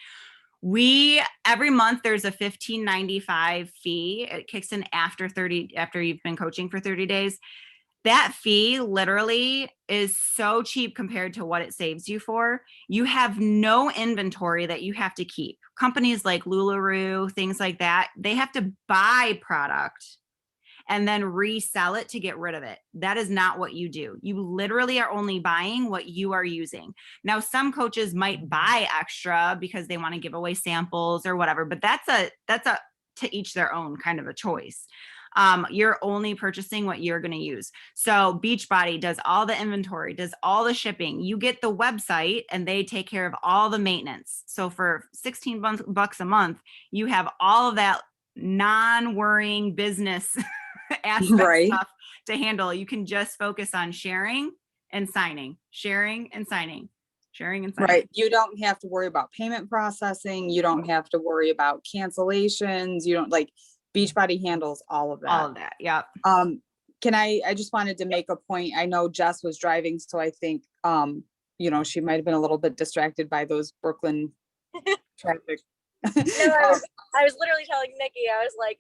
S1: Every month there's a $15.95 fee. It kicks in after you've been coaching for 30 days. That fee literally is so cheap compared to what it saves you for. You have no inventory that you have to keep. Companies like LuLaRoe, things like that, they have to buy product and then resell it to get rid of it. That is not what you do. You literally are only buying what you are using. Now, some coaches might buy extra because they want to give away samples or whatever, but that's a to each their own kind of a choice. You're only purchasing what you're going to use. So Beachbody does all the inventory, does all the shipping. You get the website and they take care of all the maintenance. So for 16 bucks a month, you have all of that non-worrying business aspect
S3: Right.
S1: stuff to handle. You can just focus on sharing and signing, sharing and signing, sharing and signing.
S3: Right. You don't have to worry about payment processing. You don't have to worry about cancellations. You don't like Beachbody handles all of that.
S1: All of that. Yep.
S3: I just wanted to make a point. I know Jess was driving, so I think, she might have been a little bit distracted by those Brooklyn traffic.
S4: No, I was literally telling Nikki, I was like,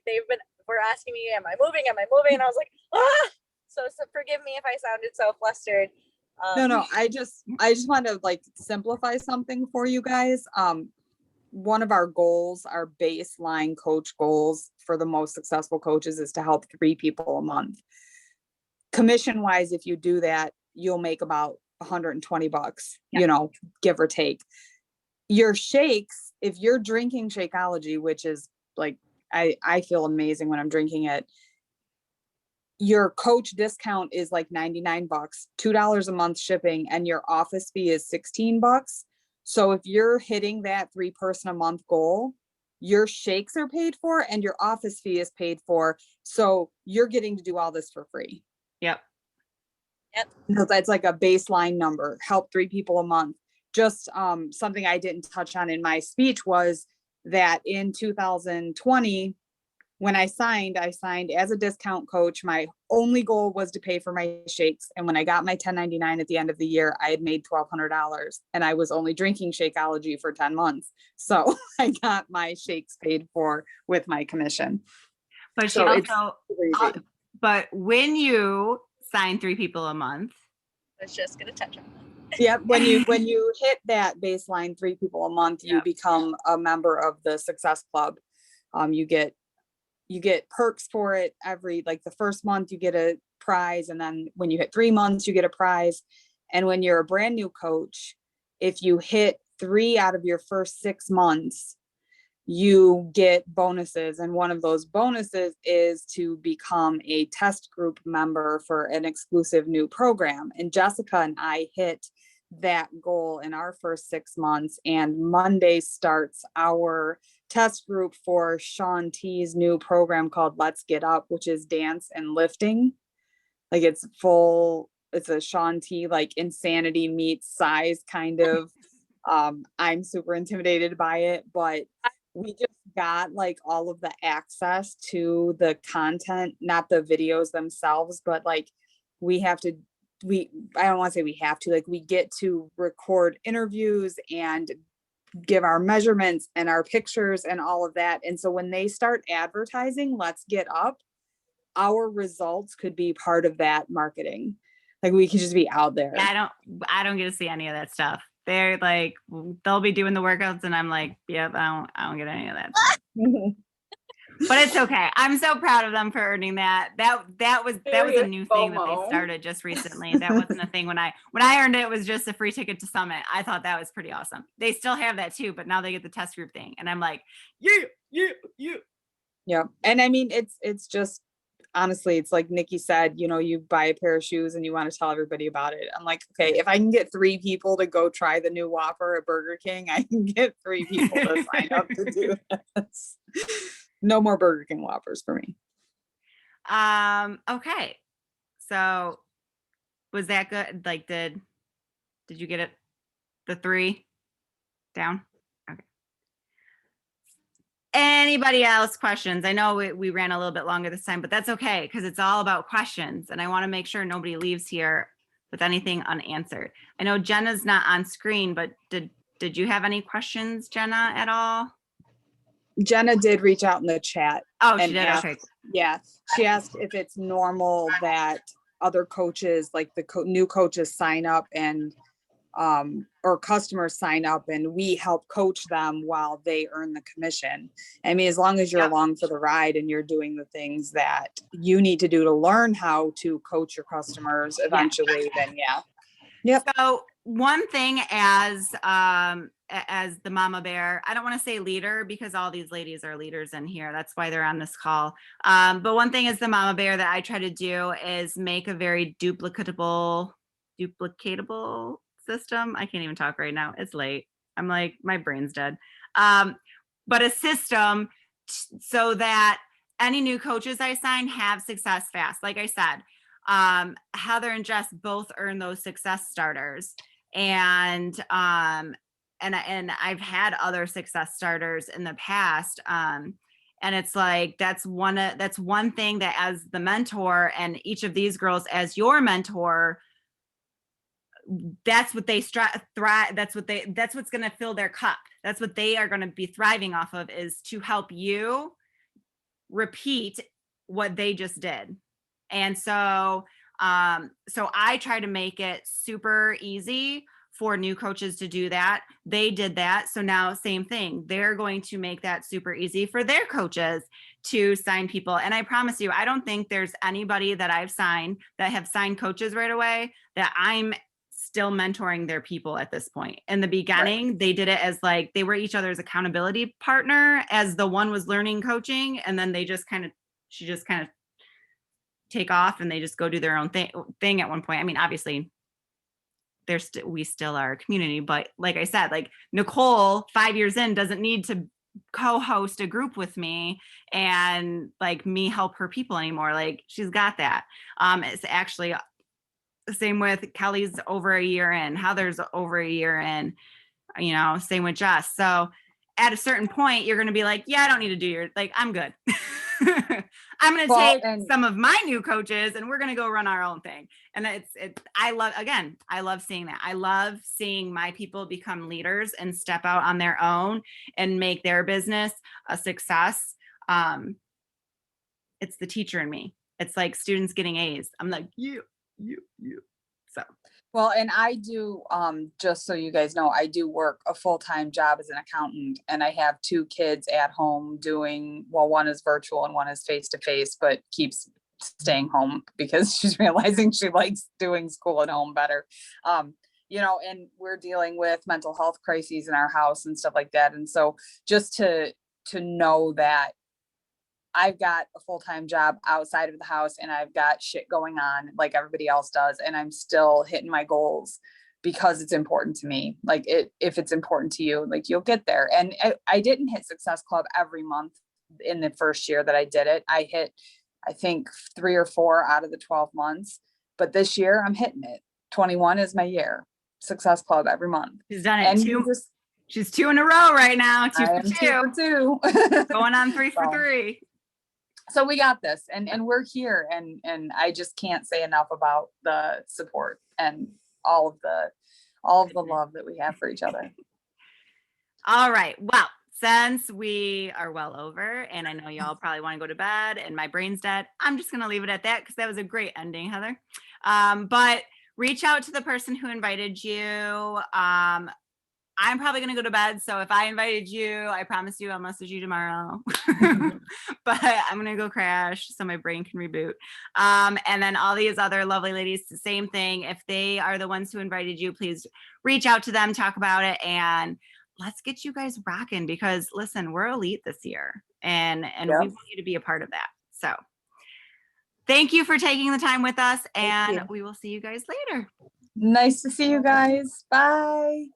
S4: we're asking me, am I moving? Am I moving? And I was like, ah! So forgive me if I sounded so flustered.
S3: No, I just want to like simplify something for you guys. One of our goals, our baseline coach goals for the most successful coaches is to help 3 people a month. Commission wise, if you do that, you'll make about $120, give or take. Your shakes, if you're drinking Shakeology, which is like, I feel amazing when I'm drinking it. Your coach discount is like $99, $2 a month shipping, and your office fee is $16. So if you're hitting that 3-person a month goal, your shakes are paid for and your office fee is paid for. So you're getting to do all this for free.
S1: Yep.
S3: So that's like a baseline number, help 3 people a month. Just something I didn't touch on in my speech was that in 2020, when I signed as a discount coach. My only goal was to pay for my shakes. And when I got my 1099 at the end of the year, I had made $1,200 and I was only drinking Shakeology for 10 months. So I got my shakes paid for with my commission.
S1: But she also, but when you sign 3 people a month,
S4: I was just going to touch on that.
S3: Yeah, when you hit that baseline 3 people a month, you become a member of the Success Club. You get perks for it the first month you get a prize. And then when you hit 3 months, you get a prize. And when you're a brand new coach, if you hit 3 out of your first 6 months, you get bonuses. And one of those bonuses is to become a test group member for an exclusive new program. And Jessica and I hit that goal in our first 6 months. And Monday starts our test group for Shaun T's new program called Let's Get Up, which is dance and lifting. Like it's a Shaun T like insanity meets size kind of. I'm super intimidated by it, but we just got like all of the access to the content, not the videos themselves, but like I don't want to say we have to, like we get to record interviews and give our measurements and our pictures and all of that. And so when they start advertising Let's Get Up, our results could be part of that marketing. Like we could just be out there.
S1: Yeah, I don't get to see any of that stuff. They're like, they'll be doing the workouts and I'm like, yep, I don't get any of that. But it's okay. I'm so proud of them for earning that. That was a new thing that they started just recently. That wasn't a thing when I earned it. It was just a free ticket to Summit. I thought that was pretty awesome. They still have that too, but now they get the test group thing. And I'm like,
S3: yeah. And I mean, it's just, honestly, it's like Nikki said, you buy a pair of shoes and you want to tell everybody about it. I'm like, okay, if I can get 3 people to go try the new Whopper at Burger King, I can get 3 people to sign up to do this. No more Burger King Whoppers for me.
S1: Okay. So was that good? Like, did you get it? The 3 down? Okay. Anybody else questions? I know we ran a little bit longer this time, but that's okay because it's all about questions. And I want to make sure nobody leaves here with anything unanswered. I know Jenna's not on screen, but did you have any questions, Jenna, at all?
S3: Jenna did reach out in the chat.
S1: Oh, she did. Okay.
S3: Yeah. She asked if it's normal that other coaches, like the new coaches sign up and, or customers sign up and we help coach them while they earn the commission. I mean, as long as you're along for the ride and you're doing the things that you need to do to learn how to coach your customers eventually, then yeah. Yep.
S1: So one thing as the mama bear, I don't want to say leader because all these ladies are leaders in here. That's why they're on this call. But one thing as the mama bear that I try to do is make a very duplicatable system. I can't even talk right now. It's late. I'm like, my brain's dead. But a system so that any new coaches I sign have success fast. Like I said, Heather and Jess both earn those success starters. And I've had other success starters in the past. And it's like that's one thing that as the mentor and each of these girls as your mentor, that's what they thrive. That's what's going to fill their cup. That's what they are going to be thriving off of, is to help you repeat what they just did. And so I try to make it super easy for new coaches to do that. They did that. So now same thing. They're going to make that super easy for their coaches to sign people. And I promise you, I don't think there's anybody that I've signed that have signed coaches right away that I'm still mentoring their people at this point. In the beginning, they did it as like they were each other's accountability partner as the one was learning coaching. And then she just kind of take off and they just go do their own thing at one point. I mean, obviously we still are a community, but like I said, like Nicole 5 years in doesn't need to co-host a group with me and like me help her people anymore. Like she's got that. It's actually the same with Kelly's over a year in, Heather's over a year in, same with Jess. So at a certain point, you're going to be like, yeah, I don't need to do I'm good. I'm going to take some of my new coaches and we're going to go run our own thing. And I love seeing that. I love seeing my people become leaders and step out on their own and make their business a success. It's the teacher in me. It's like students getting A's. I'm like, you. So.
S3: Well, and I do, just so you guys know, I do work a full-time job as an accountant, and I have 2 kids at home doing, well, one is virtual and one is face-to-face, but keeps staying home because she's realizing she likes doing school at home better. And we're dealing with mental health crises in our house and stuff like that. And so just to know that I've got a full-time job outside of the house and I've got shit going on like everybody else does. And I'm still hitting my goals because it's important to me. Like if it's important to you, like you'll get there. And I didn't hit Success Club every month in the first year that I did it. I hit, I think 3 or 4 out of the 12 months, but this year I'm hitting it. 21 is my year. Success Club every month.
S1: She's done it. And she's 2 in a row right now. 2 for 2.
S3: 2 for 2.
S1: Going on 3 for 3.
S3: So we got this and we're here and I just can't say enough about the support and all of the love that we have for each other.
S1: All right. Well, since we are well over and I know y'all probably want to go to bed and my brain's dead, I'm just going to leave it at that because that was a great ending, Heather. But reach out to the person who invited you. I'm probably going to go to bed. So if I invited you, I promise you I'll message you tomorrow. But I'm going to go crash so my brain can reboot. And then all these other lovely ladies, the same thing. If they are the ones who invited you, please reach out to them, talk about it, and let's get you guys rocking because listen, we're elite this year and we want you to be a part of that. So thank you for taking the time with us and we will see you guys later.
S3: Nice to see you guys. Bye.